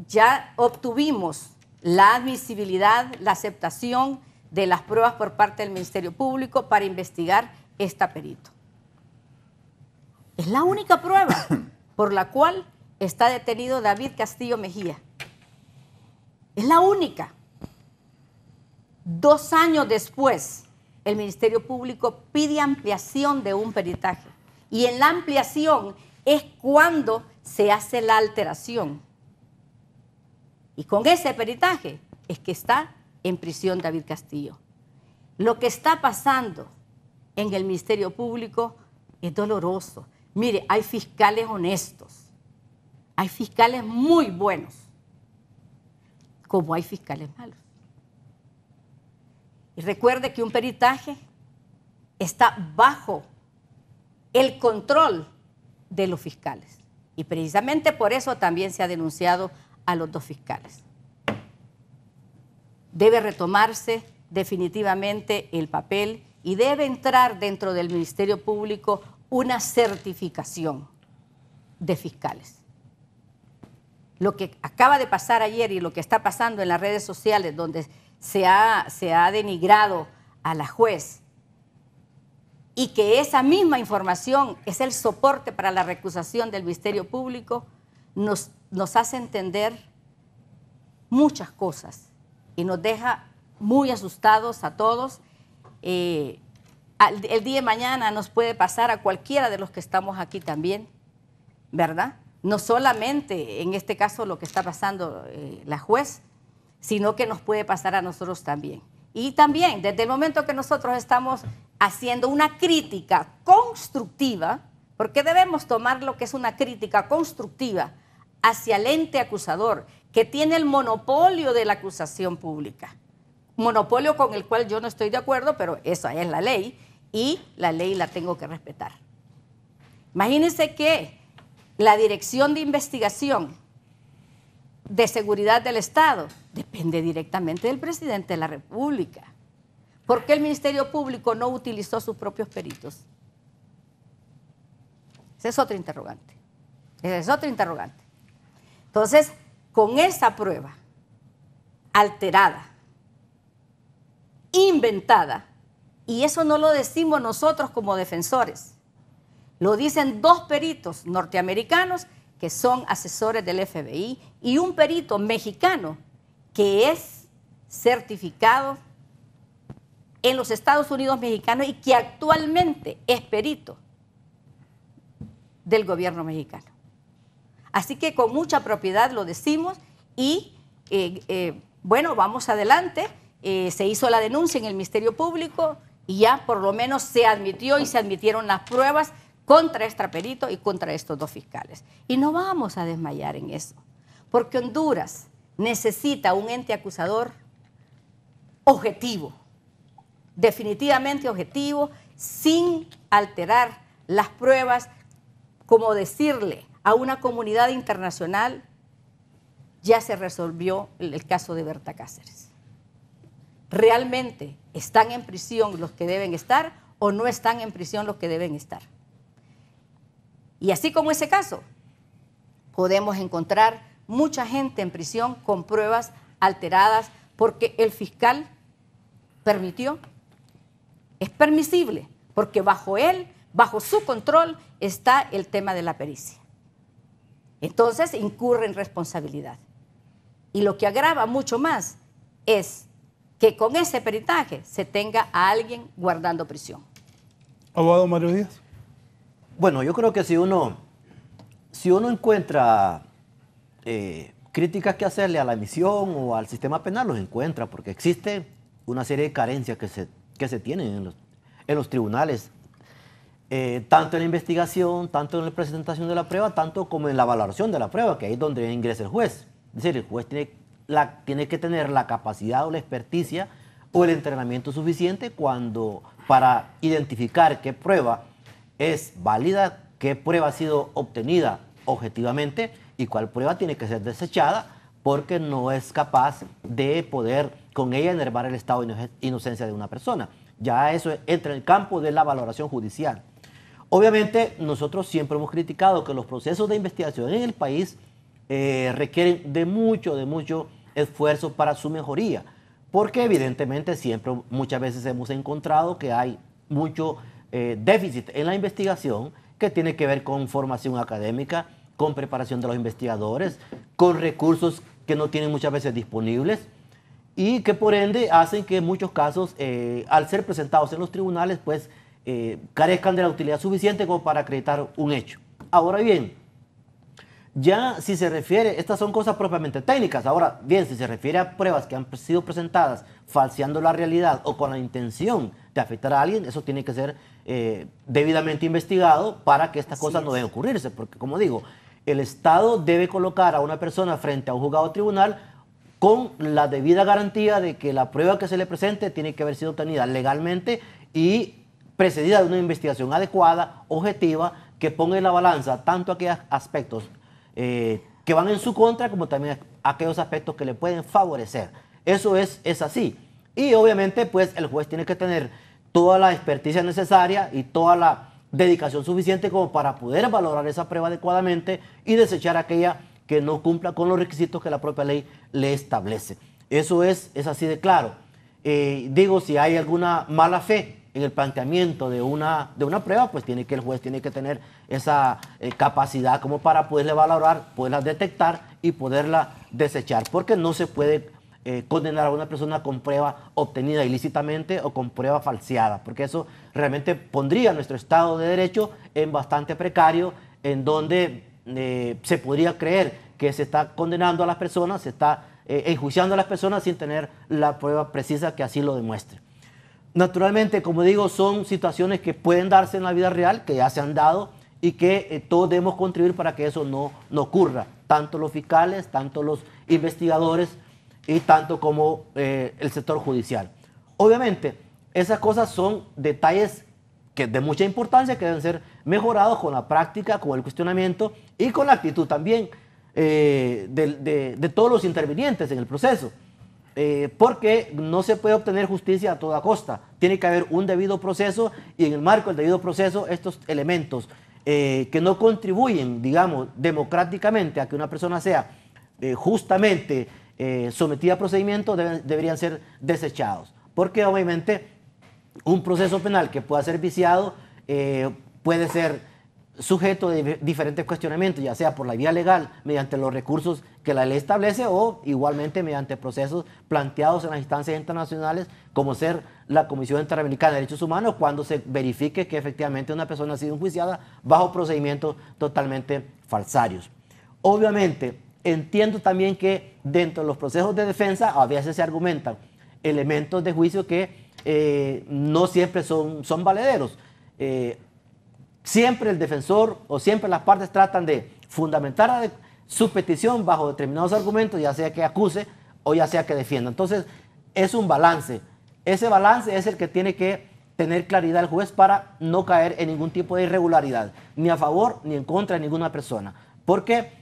ya obtuvimos la admisibilidad, la aceptación de las pruebas por parte del Ministerio Público para investigar esta perito. Es la única prueba por la cual está detenido David Castillo Mejía. Es la única. 2 años después, el Ministerio Público pide ampliación de un peritaje. Y en la ampliación es cuando se hace la alteración. Y con ese peritaje es que está en prisión David Castillo. Lo que está pasando en el Ministerio Público es doloroso. Mire, hay fiscales honestos, hay fiscales muy buenos, como hay fiscales malos. Y recuerde que un peritaje está bajo el control de los fiscales. Y precisamente por eso también se ha denunciado a los 2 fiscales. Debe retomarse definitivamente el papel y debe entrar dentro del Ministerio Público una certificación de fiscales. Lo que acaba de pasar ayer y lo que está pasando en las redes sociales, donde se ha denigrado a la juez, y que esa misma información es el soporte para la recusación del Ministerio Público, nos hace entender muchas cosas y nos deja muy asustados a todos. El día de mañana nos puede pasar a cualquiera de los que estamos aquí también, ¿verdad? No solamente en este caso lo que está pasando la juez, sino que nos puede pasar a nosotros también. Y también, desde el momento que nosotros estamos haciendo una crítica constructiva, porque debemos tomar lo que es una crítica constructiva hacia el ente acusador, que tiene el monopolio de la acusación pública, monopolio con el cual yo no estoy de acuerdo, pero esa es la ley, y la ley la tengo que respetar. Imagínense que la Dirección de Investigación de Seguridad del Estado depende directamente del presidente de la República. ¿Por qué el Ministerio Público no utilizó sus propios peritos? Ese es otro interrogante. Ese es otro interrogante. Entonces, con esa prueba alterada, inventada, y eso no lo decimos nosotros como defensores, lo dicen 2 peritos norteamericanos que son asesores del FBI y un perito mexicano que es certificado en los Estados Unidos mexicanos y que actualmente es perito del gobierno mexicano. Así que con mucha propiedad lo decimos y bueno, vamos adelante. Se hizo la denuncia en el Ministerio Público y ya por lo menos se admitió y se admitieron las pruebas contra este perito y contra estos 2 fiscales. Y no vamos a desmayar en eso, porque Honduras necesita un ente acusador objetivo, definitivamente objetivo, sin alterar las pruebas, como decirle a una comunidad internacional, ya se resolvió el caso de Berta Cáceres. ¿Realmente están en prisión los que deben estar o no están en prisión los que deben estar? Y así como ese caso, podemos encontrar mucha gente en prisión con pruebas alteradas porque el fiscal permitió. Es permisible, porque bajo él, bajo su control, está el tema de la pericia. Entonces incurre en responsabilidad. Y lo que agrava mucho más es que con ese peritaje se tenga a alguien guardando prisión. Abogado Mario Díaz. Bueno, yo creo que si uno encuentra críticas que hacerle a la emisión o al sistema penal, los encuentra, porque existe una serie de carencias que se tienen en los tribunales, tanto en la investigación, tanto en la presentación de la prueba, tanto como en la valoración de la prueba, que ahí es donde ingresa el juez. Es decir, el juez tiene tiene que tener la capacidad o la experticia o el entrenamiento suficiente para identificar qué prueba es válida, qué prueba ha sido obtenida objetivamente y cuál prueba tiene que ser desechada porque no es capaz de poder con ella enervar el estado de inocencia de una persona. Ya eso entra en el campo de la valoración judicial. Obviamente, nosotros siempre hemos criticado que los procesos de investigación en el país requieren de mucho esfuerzo para su mejoría, porque evidentemente muchas veces hemos encontrado que hay mucho déficit en la investigación que tiene que ver con formación académica, con preparación de los investigadores, con recursos que no tienen muchas veces disponibles y que por ende hacen que en muchos casos, al ser presentados en los tribunales, pues carezcan de la utilidad suficiente como para acreditar un hecho. Ahora bien, ya si se refiere, estas son cosas propiamente técnicas, ahora bien, si se refiere a pruebas que han sido presentadas falseando la realidad o con la intención de afectar a alguien, eso tiene que ser debidamente investigado para que estas cosas no deben ocurrirse, porque como digo, el Estado debe colocar a una persona frente a un juzgado o tribunal con la debida garantía de que la prueba que se le presente tiene que haber sido obtenida legalmente y precedida de una investigación adecuada, objetiva, que ponga en la balanza tanto aquellos aspectos que van en su contra como también aquellos aspectos que le pueden favorecer. Eso es así. Y obviamente pues el juez tiene que tener toda la experticia necesaria y toda la dedicación suficiente como para poder valorar esa prueba adecuadamente y desechar aquella que no cumpla con los requisitos que la propia ley le establece. Eso es así de claro. Digo, si hay alguna mala fe en el planteamiento de una prueba, pues el juez tiene que tener esa capacidad como para poderla valorar, poderla detectar y poderla desechar, porque no se puede condenar a una persona con prueba obtenida ilícitamente o con prueba falseada, porque eso realmente pondría nuestro Estado de Derecho en bastante precario, en donde se podría creer que se está condenando a las personas, se está enjuiciando a las personas sin tener la prueba precisa que así lo demuestre. Naturalmente, como digo, son situaciones que pueden darse en la vida real, que ya se han dado y que todos debemos contribuir para que eso no ocurra, tanto los fiscales, tanto los investigadores y tanto como el sector judicial. Obviamente, esas cosas son detalles de mucha importancia que deben ser mejorados con la práctica, con el cuestionamiento y con la actitud también de todos los intervinientes en el proceso. Porque no se puede obtener justicia a toda costa. Tiene que haber un debido proceso y en el marco del debido proceso estos elementos que no contribuyen, digamos, democráticamente a que una persona sea justamente sometida a procedimiento deberían ser desechados. Porque obviamente un proceso penal que pueda ser viciado puede ser sujeto de diferentes cuestionamientos, ya sea por la vía legal, mediante los recursos que la ley establece o igualmente mediante procesos planteados en las instancias internacionales, como ser la Comisión Interamericana de Derechos Humanos, cuando se verifique que efectivamente una persona ha sido enjuiciada bajo procedimientos totalmente falsarios. Obviamente, entiendo también que dentro de los procesos de defensa a veces se argumentan elementos de juicio que no siempre son valederos. Siempre el defensor o siempre las partes tratan de fundamentar su petición bajo determinados argumentos, ya sea que acuse o ya sea que defienda. Entonces, es un balance. Ese balance es el que tiene que tener claridad el juez para no caer en ningún tipo de irregularidad, ni a favor ni en contra de ninguna persona. Porque,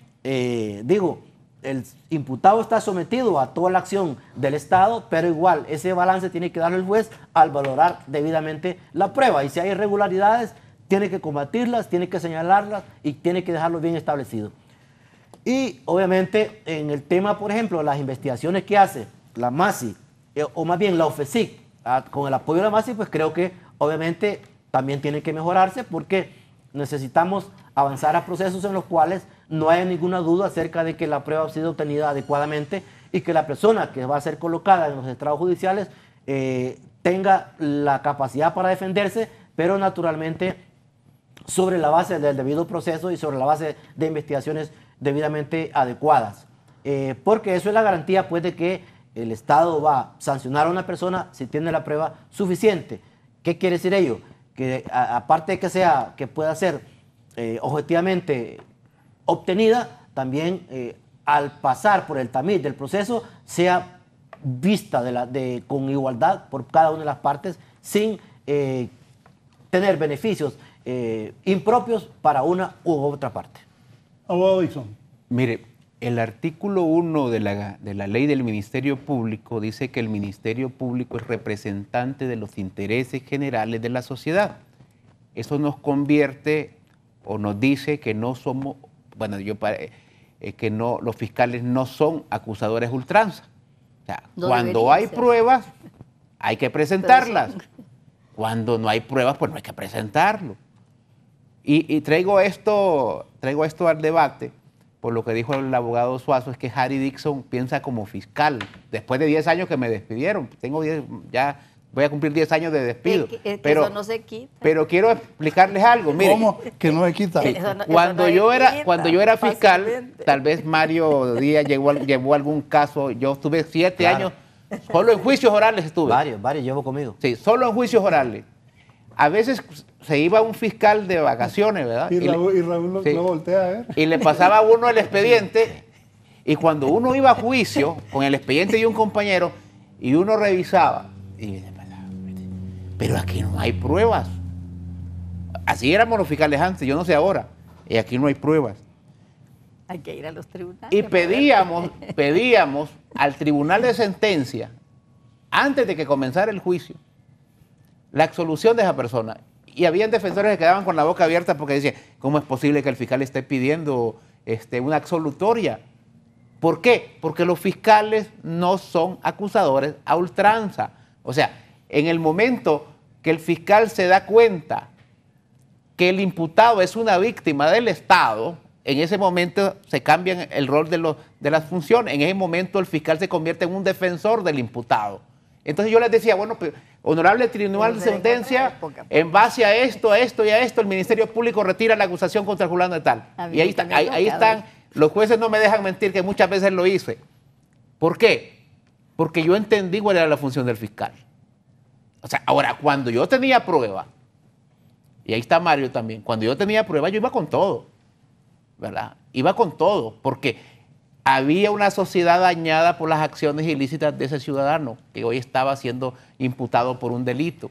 digo, el imputado está sometido a toda la acción del Estado, pero igual ese balance tiene que darlo el juez al valorar debidamente la prueba. Y si hay irregularidades, tiene que combatirlas, tiene que señalarlas y tiene que dejarlo bien establecido. Y obviamente en el tema, por ejemplo, las investigaciones que hace la MASI, o más bien la OFECIC, con el apoyo de la MASI, pues creo que obviamente también tiene que mejorarse porque necesitamos avanzar a procesos en los cuales no haya ninguna duda acerca de que la prueba ha sido obtenida adecuadamente y que la persona que va a ser colocada en los estrados judiciales tenga la capacidad para defenderse, pero naturalmente sobre la base del debido proceso y sobre la base de investigaciones debidamente adecuadas. Porque eso es la garantía pues, de que el Estado va a sancionar a una persona si tiene la prueba suficiente. ¿Qué quiere decir ello? Que aparte de que pueda ser objetivamente obtenida, también al pasar por el tamiz del proceso sea vista con igualdad por cada una de las partes sin tener beneficios impropios para una u otra parte. Abogado Dixon. Mire, el artículo 1 de la ley del Ministerio Público dice que el Ministerio Público es representante de los intereses generales de la sociedad. Eso nos convierte o nos dice que no somos, bueno, que no, los fiscales no son acusadores ultranza. O sea, No cuando hay ser. pruebas, hay que presentarlas. Cuando no hay pruebas, pues no hay que presentarlo. Y traigo esto al debate por lo que dijo el abogado Suazo, es que Harry Dixon piensa como fiscal. Después de 10 años que me despidieron, ya voy a cumplir 10 años de despido. Pero eso no se quita. Pero quiero explicarles algo. Mire, ¿Cómo que no se quita? cuando yo era fiscal, tal vez Mario Díaz llevó algún caso. Yo estuve 7 años, solo en juicios orales estuve. Varios llevo conmigo. Sí, solo en juicios orales. A veces se iba un fiscal de vacaciones, ¿verdad? Y Raúl lo voltea a ver. Y le pasaba a uno el expediente, y cuando uno iba a juicio con el expediente de un compañero, y uno revisaba, y dice, pero aquí no hay pruebas. Así éramos los fiscales antes, yo no sé ahora, y aquí no hay pruebas. Hay que ir a los tribunales. Y pedíamos al tribunal de sentencia, antes de que comenzara el juicio, la absolución de esa persona. Y habían defensores que quedaban con la boca abierta porque decían, ¿cómo es posible que el fiscal esté pidiendo una absolutoria? ¿Por qué? Porque los fiscales no son acusadores a ultranza. O sea, en el momento que el fiscal se da cuenta que el imputado es una víctima del Estado, en ese momento se cambia el rol de las funciones. En ese momento el fiscal se convierte en un defensor del imputado. Entonces yo les decía, bueno, pues, honorable tribunal de sentencia, en base a esto y a esto, el Ministerio Público retira la acusación contra fulano de tal. Y ahí están, los jueces no me dejan mentir que muchas veces lo hice. ¿Por qué? Porque yo entendí cuál era la función del fiscal. O sea, ahora, cuando yo tenía prueba, y ahí está Mario también, cuando yo tenía prueba, yo iba con todo, ¿verdad? Iba con todo, porque había una sociedad dañada por las acciones ilícitas de ese ciudadano que hoy estaba siendo imputado por un delito.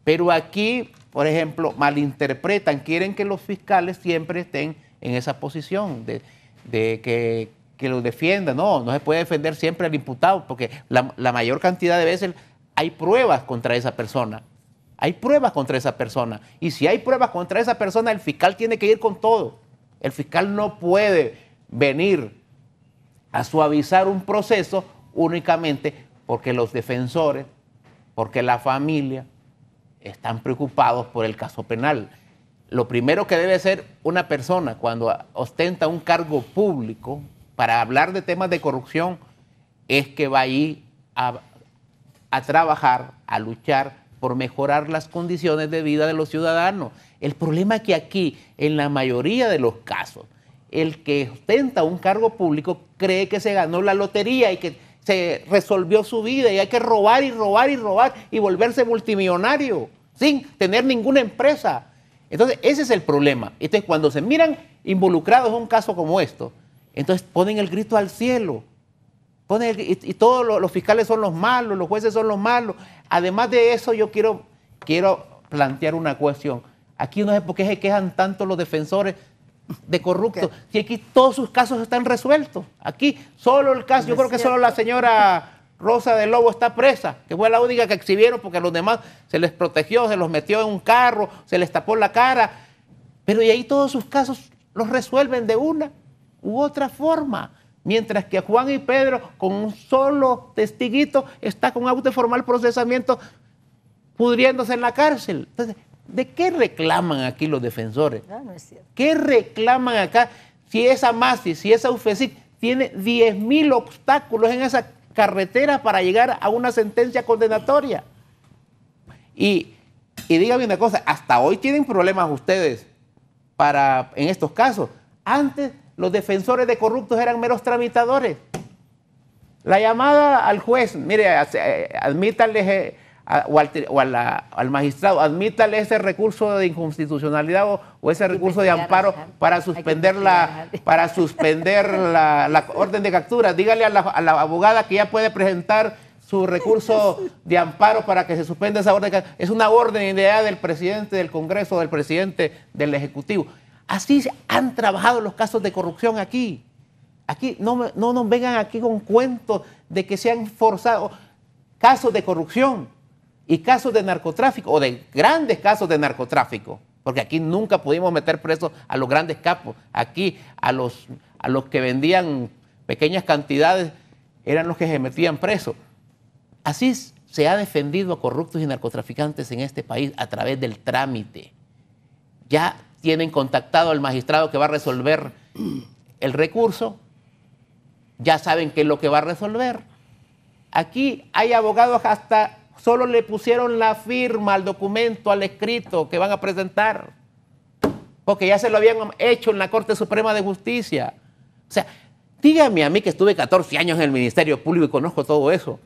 Pero aquí, por ejemplo, malinterpretan, quieren que los fiscales siempre estén en esa posición de que los defiendan. No se puede defender siempre al imputado porque la mayor cantidad de veces hay pruebas contra esa persona. Hay pruebas contra esa persona. Y si hay pruebas contra esa persona, el fiscal tiene que ir con todo. El fiscal no puede venir a suavizar un proceso únicamente porque los defensores, porque la familia están preocupados por el caso penal. Lo primero que debe hacer una persona cuando ostenta un cargo público para hablar de temas de corrupción es que va a ir a trabajar, a luchar por mejorar las condiciones de vida de los ciudadanos. El problema es que aquí, en la mayoría de los casos, el que ostenta un cargo público cree que se ganó la lotería y que se resolvió su vida y hay que robar y robar y robar y volverse multimillonario sin tener ninguna empresa. Entonces, ese es el problema. Entonces, cuando se miran involucrados en un caso como esto, entonces ponen el grito al cielo. Y todos los fiscales son los malos, los jueces son los malos. Además de eso, yo quiero plantear una cuestión. Aquí no sé por qué se quejan tanto los defensores de corruptos, si aquí todos sus casos están resueltos. Aquí solo el caso, yo creo que solo la señora Rosa de Lobo está presa, que fue la única que exhibieron porque a los demás se les protegió, se los metió en un carro, se les tapó la cara. Pero y ahí todos sus casos los resuelven de una u otra forma. Mientras que Juan y Pedro, con un solo testiguito, está con auto de formal procesamiento pudriéndose en la cárcel. Entonces, ¿de qué reclaman aquí los defensores? No es cierto. ¿Qué reclaman acá si esa MASI, si esa UFESIC tiene 10.000 obstáculos en esa carretera para llegar a una sentencia condenatoria? Y dígame una cosa, hasta hoy tienen problemas ustedes en estos casos. Antes los defensores de corruptos eran meros tramitadores. La llamada al juez, mire, admítanle al magistrado, admítale ese recurso de inconstitucionalidad o ese recurso de amparo para suspender la orden de captura. Dígale a la abogada que ya puede presentar su recurso de amparo para que se suspenda esa orden. Es una orden ideada del presidente del Congreso, del presidente del Ejecutivo. Así han trabajado los casos de corrupción aquí. Aquí no nos vengan aquí con cuentos de que se han forzado casos de corrupción y casos de narcotráfico, o de grandes casos de narcotráfico, porque aquí nunca pudimos meter presos a los grandes capos. Aquí a los que vendían pequeñas cantidades eran los que se metían presos. Así se ha defendido a corruptos y narcotraficantes en este país a través del trámite. Ya tienen contactado al magistrado que va a resolver el recurso, ya saben qué es lo que va a resolver. Aquí hay abogados hasta solo le pusieron la firma al documento, al escrito que van a presentar, porque ya se lo habían hecho en la Corte Suprema de Justicia. O sea, dígame a mí que estuve 14 años en el Ministerio Público y conozco todo eso.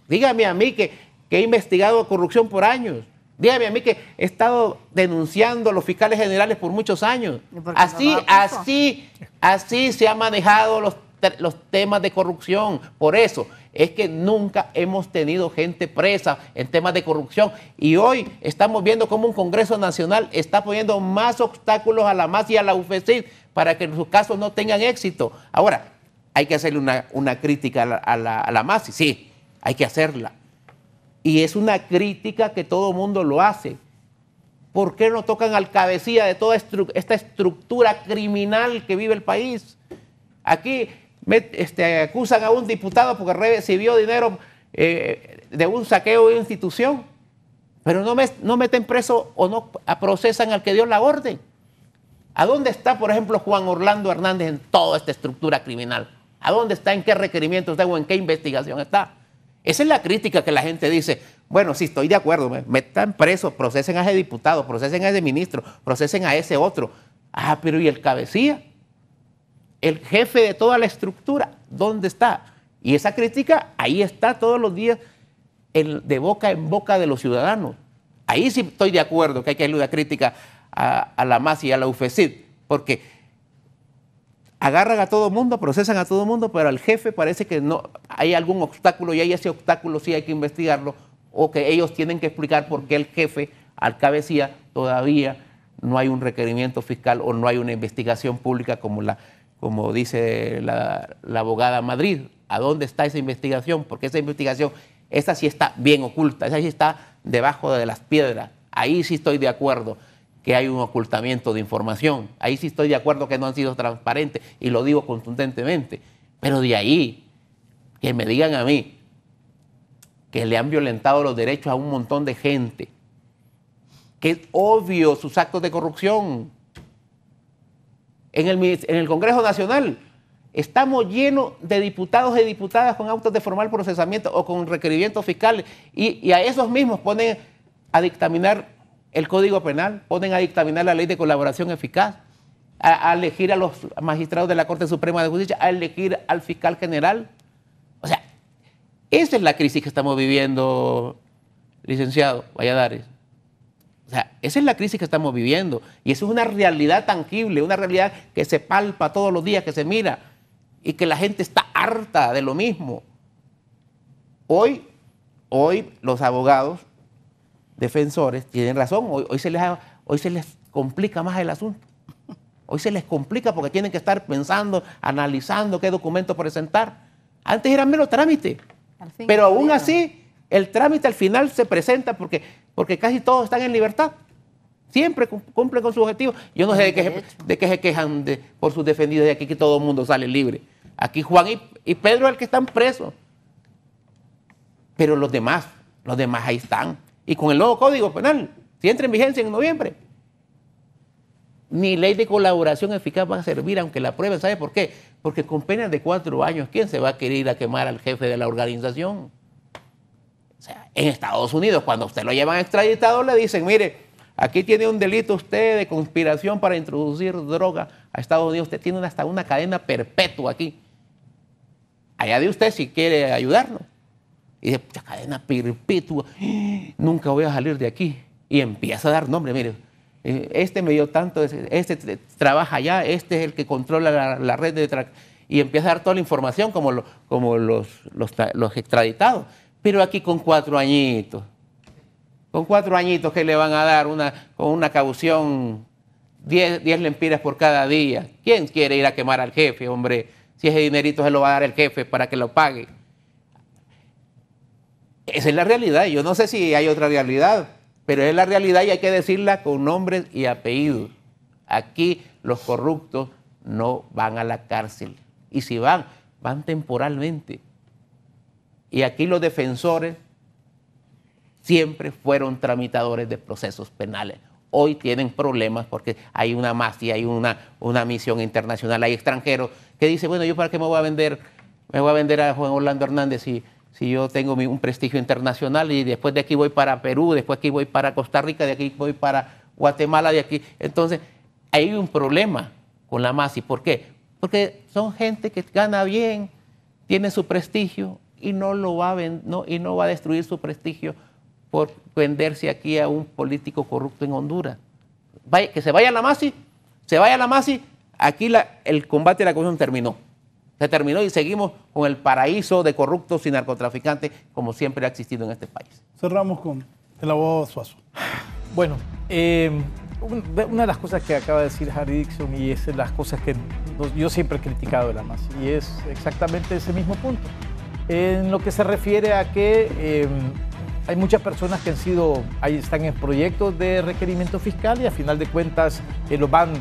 Dígame a mí que he investigado corrupción por años. Dígame a mí que he estado denunciando a los fiscales generales por muchos años. Así se han manejado los temas de corrupción. Por eso es que nunca hemos tenido gente presa en temas de corrupción. Y hoy estamos viendo cómo un Congreso Nacional está poniendo más obstáculos a la MAS y a la UFECID para que sus casos no tengan éxito. Ahora, hay que hacerle una crítica a la MAS, sí, hay que hacerla. Y es una crítica que todo el mundo lo hace. ¿Por qué no tocan al cabecilla de toda esta estructura criminal que vive el país? Aquí acusan a un diputado porque recibió dinero de un saqueo de una institución, pero no meten preso o no procesan al que dio la orden. ¿A dónde está, por ejemplo, Juan Orlando Hernández en toda esta estructura criminal? ¿A dónde está? ¿En qué requerimiento está o en qué investigación está? Esa es la crítica que la gente dice. Bueno, sí, estoy de acuerdo, metan presos, procesen a ese diputado, procesen a ese ministro, procesen a ese otro. Ah, pero ¿y el cabecilla? El jefe de toda la estructura, ¿dónde está? Y esa crítica ahí está todos los días de boca en boca de los ciudadanos. Ahí sí estoy de acuerdo que hay que hacerle una crítica a la MAS y a la UFECID, porque agarran a todo el mundo, procesan a todo el mundo, pero al jefe parece que no hay algún obstáculo y ahí ese obstáculo sí hay que investigarlo, o que ellos tienen que explicar por qué el jefe, al cabecilla, todavía no hay un requerimiento fiscal o no hay una investigación pública como dice la abogada Madrid. ¿A dónde está esa investigación? Porque esa investigación, esa sí está bien oculta, esa sí está debajo de las piedras. Ahí sí estoy de acuerdo que hay un ocultamiento de información. Ahí sí estoy de acuerdo que no han sido transparentes y lo digo contundentemente. Pero de ahí, que me digan a mí que le han violentado los derechos a un montón de gente, que es obvio sus actos de corrupción. En el Congreso Nacional estamos llenos de diputados y diputadas con autos de formal procesamiento o con requerimientos fiscales y a esos mismos ponen a dictaminar el Código Penal, ponen a dictaminar la Ley de Colaboración Eficaz, a elegir a los magistrados de la Corte Suprema de Justicia, a elegir al fiscal general. O sea, esa es la crisis que estamos viviendo, licenciado Valladares. O sea, esa es la crisis que estamos viviendo y eso es una realidad tangible, una realidad que se palpa todos los días, que se mira y que la gente está harta de lo mismo. Hoy los abogados defensores tienen razón, hoy se les complica más el asunto. Hoy se les complica porque tienen que estar pensando, analizando qué documento presentar. Antes era mero trámite, pero aún así el trámite al final se presenta porque casi todos están en libertad. Siempre cumplen con su objetivo. Yo no sé de qué se quejan por sus defendidos de aquí, que todo el mundo sale libre. Aquí Juan y Pedro es el que están presos. Pero los demás ahí están. Y con el nuevo Código Penal, si entra en vigencia en noviembre, ni ley de colaboración eficaz va a servir, aunque la prueben. ¿Sabe por qué? Porque con penas de 4 años, ¿quién se va a querer ir a quemar al jefe de la organización? O sea, en Estados Unidos, cuando usted lo llevan extraditado, le dicen, mire, aquí tiene un delito usted de conspiración para introducir droga a Estados Unidos. Usted tiene hasta una cadena perpetua aquí. Allá de usted si quiere ayudarnos. y dice, cadena perpetua, nunca voy a salir de aquí. Y empieza a dar nombre, mire, este me dio tanto, este trabaja allá, este es el que controla la red de y empieza a dar toda la información como los extraditados. Pero aquí con 4 añitos. Con 4 añitos que le van a dar con una caución 10 lempiras por cada día. ¿Quién quiere ir a quemar al jefe, hombre? Si ese dinerito se lo va a dar el jefe para que lo pague. Esa es la realidad. Yo no sé si hay otra realidad, pero es la realidad y hay que decirla con nombres y apellidos. Aquí los corruptos no van a la cárcel. Y si van temporalmente. Y aquí los defensores siempre fueron tramitadores de procesos penales. Hoy tienen problemas porque hay una mafia, hay una misión internacional, hay extranjeros que dicen, bueno, ¿yo para qué me voy a vender a Juan Orlando Hernández si yo tengo un prestigio internacional y después de aquí voy para Perú, después de aquí voy para Costa Rica, de aquí voy para Guatemala, de aquí? Entonces, hay un problema con la mafia. ¿Por qué? Porque son gente que gana bien, tiene su prestigio y no va a destruir su prestigio por venderse aquí a un político corrupto en Honduras. Que se vaya la MASI, aquí el combate a la corrupción terminó. Se terminó y seguimos con el paraíso de corruptos y narcotraficantes como siempre ha existido en este país. Cerramos con el abogado Suazo. Bueno, una de las cosas que acaba de decir Harry Dixon, y es de las cosas que yo siempre he criticado de la MASI, y es exactamente ese mismo punto. En lo que se refiere a que hay muchas personas que están en proyectos de requerimiento fiscal y a final de cuentas los van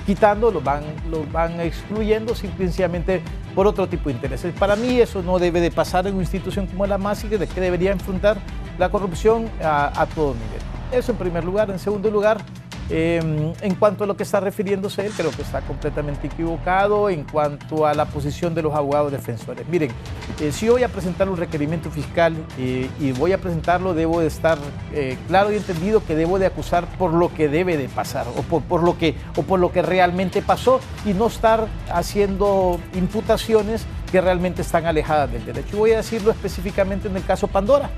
quitando, los van excluyendo simplemente por otro tipo de intereses. Para mí eso no debe de pasar en una institución como la MASI, que debería enfrentar la corrupción a todo nivel. Eso en primer lugar. En segundo lugar, en cuanto a lo que está refiriéndose él, creo que está completamente equivocado en cuanto a la posición de los abogados defensores. Miren, si yo voy a presentar un requerimiento fiscal y voy a presentarlo, debo de estar claro y entendido que debo de acusar por lo que debe de pasar o por lo que realmente pasó, y no estar haciendo imputaciones que realmente están alejadas del derecho. Voy a decirlo específicamente en el caso Pandora.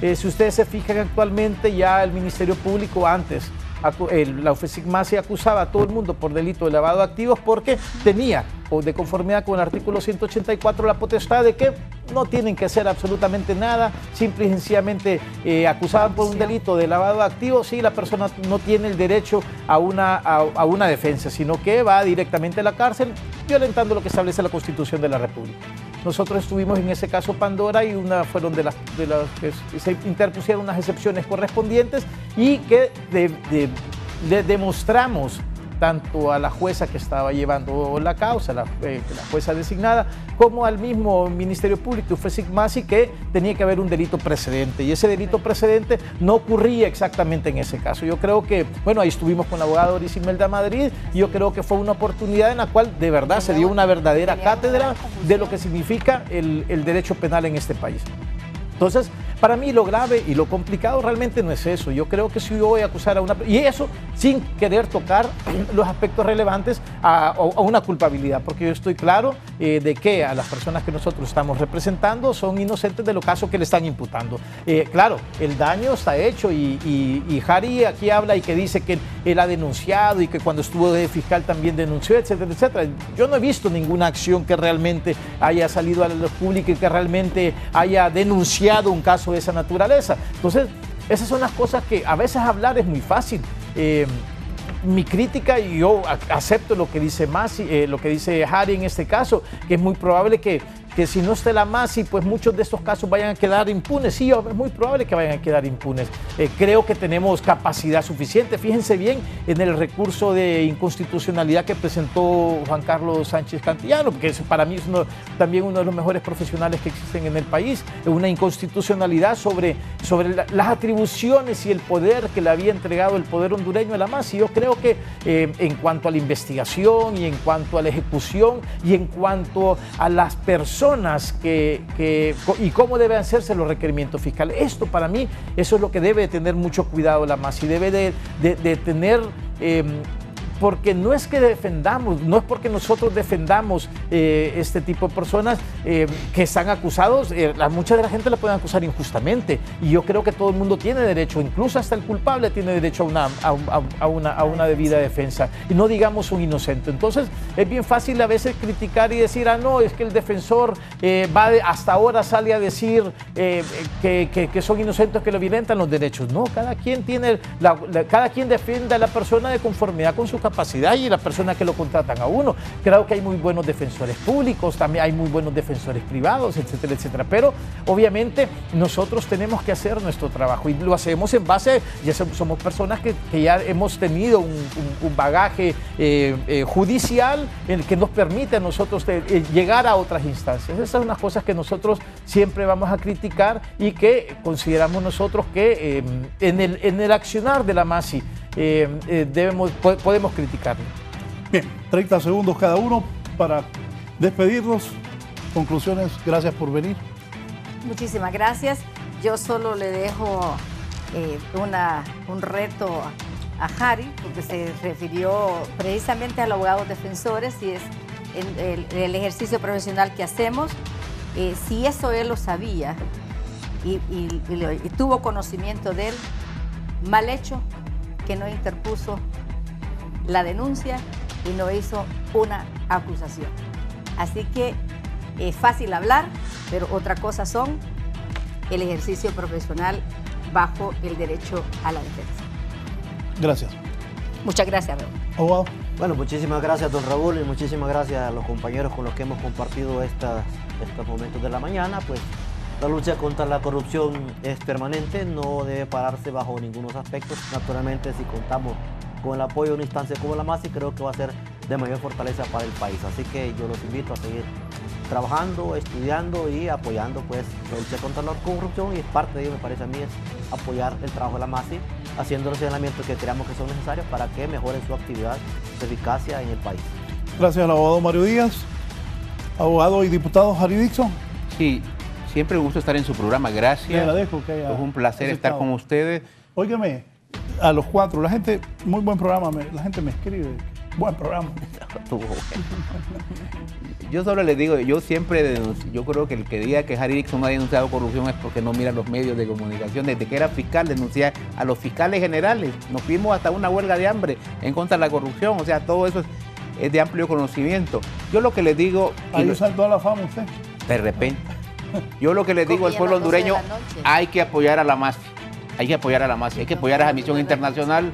Si ustedes se fijan, actualmente ya el Ministerio Público, antes la OFECIC-MASI acusaba a todo el mundo por delito de lavado de activos porque tenía, o de conformidad con el artículo 184, la potestad de que no tienen que hacer absolutamente nada, simple y sencillamente acusaban por un delito de lavado de activos, sí, la persona no tiene el derecho a una defensa, sino que va directamente a la cárcel, violentando lo que establece la Constitución de la República. Nosotros estuvimos en ese caso Pandora y fueron de las que se interpusieron unas excepciones correspondientes y que le demostramos tanto a la jueza que estaba llevando la causa, la jueza designada, como al mismo Ministerio Público, OFECIC-MASI, que tenía que haber un delito precedente, y ese delito precedente no ocurría exactamente en ese caso. Yo creo que, bueno, ahí estuvimos con la abogada Doris Imelda Madrid, y yo creo que fue una oportunidad en la cual de verdad se dio una verdadera cátedra de lo que significa el derecho penal en este país. Entonces, para mí lo grave y lo complicado realmente no es eso. Yo creo que si yo voy a acusar a una... Y eso sin querer tocar los aspectos relevantes a una culpabilidad, porque yo estoy claro de que a las personas que nosotros estamos representando son inocentes de los casos que le están imputando. Claro, el daño está hecho y Harry aquí habla y que dice que él ha denunciado y que cuando estuvo de fiscal también denunció, etcétera, etcétera. Yo no he visto ninguna acción que realmente haya salido a la luz pública y que realmente haya denunciado un caso de esa naturaleza. Entonces, esas son las cosas que a veces hablar es muy fácil. Mi crítica, y yo acepto lo que dice MASI, lo que dice Harry en este caso, que es muy probable que si no esté la MASI, pues muchos de estos casos vayan a quedar impunes. Sí, es muy probable que vayan a quedar impunes. Creo que tenemos capacidad suficiente. Fíjense bien en el recurso de inconstitucionalidad que presentó Juan Carlos Sánchez Cantillano, porque para mí es también uno de los mejores profesionales que existen en el país. Una inconstitucionalidad sobre las atribuciones y el poder que le había entregado el poder hondureño a la MASI. Yo creo que en cuanto a la investigación y en cuanto a la ejecución y en cuanto a las personas y cómo deben hacerse los requerimientos fiscales. Esto para mí, eso es lo que debe tener mucho cuidado la MASI. Debe de tener porque no es que defendamos, no es porque nosotros defendamos este tipo de personas que están acusados, mucha de la gente la pueden acusar injustamente, y yo creo que todo el mundo tiene derecho, incluso hasta el culpable tiene derecho a una debida defensa, y no digamos un inocente. Entonces es bien fácil a veces criticar y decir, no, es que el defensor hasta ahora sale a decir que son inocentes, que le violentan los derechos. No, cada quien cada quien defiende a la persona de conformidad con su capacidad y la persona que lo contratan a uno. Creo que hay muy buenos defensores públicos, también hay muy buenos defensores privados, etcétera, etcétera. Pero obviamente nosotros tenemos que hacer nuestro trabajo y lo hacemos en base, ya somos personas que ya hemos tenido un bagaje judicial en el que nos permite a nosotros llegar a otras instancias. Esas son unas cosas que nosotros siempre vamos a criticar y que consideramos nosotros que en el accionar de la MASI podemos criticarlo. Bien, 30 segundos cada uno para despedirnos. Conclusiones, gracias por venir. Muchísimas gracias. Yo solo le dejo un reto a Harry, porque se refirió precisamente a los abogados defensores y es el ejercicio profesional que hacemos. Si eso él lo sabía y tuvo conocimiento de él, mal hecho que no interpuso la denuncia y no hizo una acusación. Así que es fácil hablar, pero otra cosa son el ejercicio profesional bajo el derecho a la defensa. Gracias. Muchas gracias, Raúl. Abogado. Bueno, muchísimas gracias, don Raúl, y muchísimas gracias a los compañeros con los que hemos compartido estos momentos de la mañana. Pues la lucha contra la corrupción es permanente, no debe pararse bajo ningunos aspectos. Naturalmente, si contamos con el apoyo de una instancia como la MASI, creo que va a ser de mayor fortaleza para el país. Así que yo los invito a seguir trabajando, estudiando y apoyando pues la lucha contra la corrupción, y parte de ello, me parece a mí, es apoyar el trabajo de la MASI, haciendo los señalamientos que creamos que son necesarios para que mejoren su actividad, su eficacia en el país. Gracias al abogado Mario Díaz, abogado y diputado Harry Dixon. Sí, siempre me gusta estar en su programa, gracias. Le agradezco que haya Es un placer aceptado. estar con ustedes. Óigame, a los cuatro, la gente, muy buen programa, la gente me escribe, buen programa. Yo solo les digo, yo siempre denuncio, yo creo que el que diga que Harry Dixon no ha denunciado corrupción es porque no mira los medios de comunicación. Desde que era fiscal denunciar a los fiscales generales, nos fuimos hasta una huelga de hambre en contra de la corrupción, o sea, todo eso es de amplio conocimiento. Yo lo que les digo... Ahí saltó a la fama usted. De repente. Yo lo que les digo al pueblo hondureño, hay que apoyar a la MASI, hay que apoyar a la MASI, hay que apoyar a la misión internacional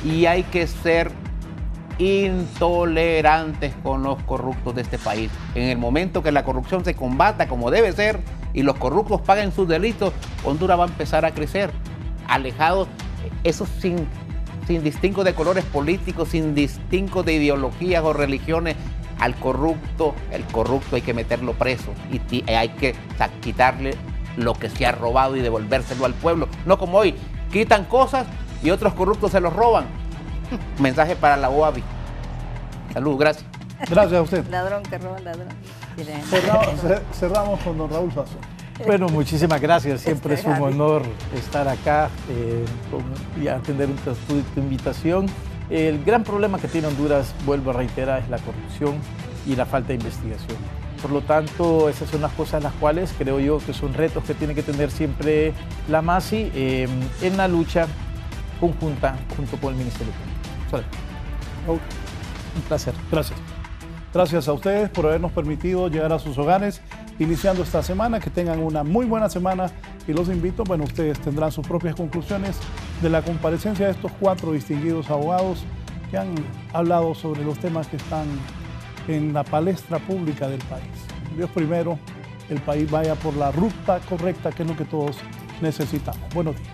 y hay que ser intolerantes con los corruptos de este país. En el momento que la corrupción se combata como debe ser y los corruptos paguen sus delitos, Honduras va a empezar a crecer, alejados, eso sin distingo de colores políticos, sin distingo de ideologías o religiones. El corrupto hay que meterlo preso y hay que quitarle lo que se ha robado y devolvérselo al pueblo. No como hoy, quitan cosas y otros corruptos se los roban. Mensaje para la OABI. Salud, gracias. Gracias a usted. Ladrón que roba ladrón. Cerramos con don Raúl Faso. Bueno, muchísimas gracias. Siempre es un honor estar acá y atender tu invitación. El gran problema que tiene Honduras, vuelvo a reiterar, es la corrupción y la falta de investigación. Por lo tanto, esas son las cosas las cuales creo yo que son retos que tiene que tener siempre la MASI en la lucha conjunta junto con el Ministerio Público. Un placer. Gracias. Gracias a ustedes por habernos permitido llegar a sus hogares iniciando esta semana. Que tengan una muy buena semana y los invito, bueno, ustedes tendrán sus propias conclusiones de la comparecencia de estos cuatro distinguidos abogados que han hablado sobre los temas que están en la palestra pública del país. Dios primero, el país vaya por la ruta correcta, que es lo que todos necesitamos. Buenos días.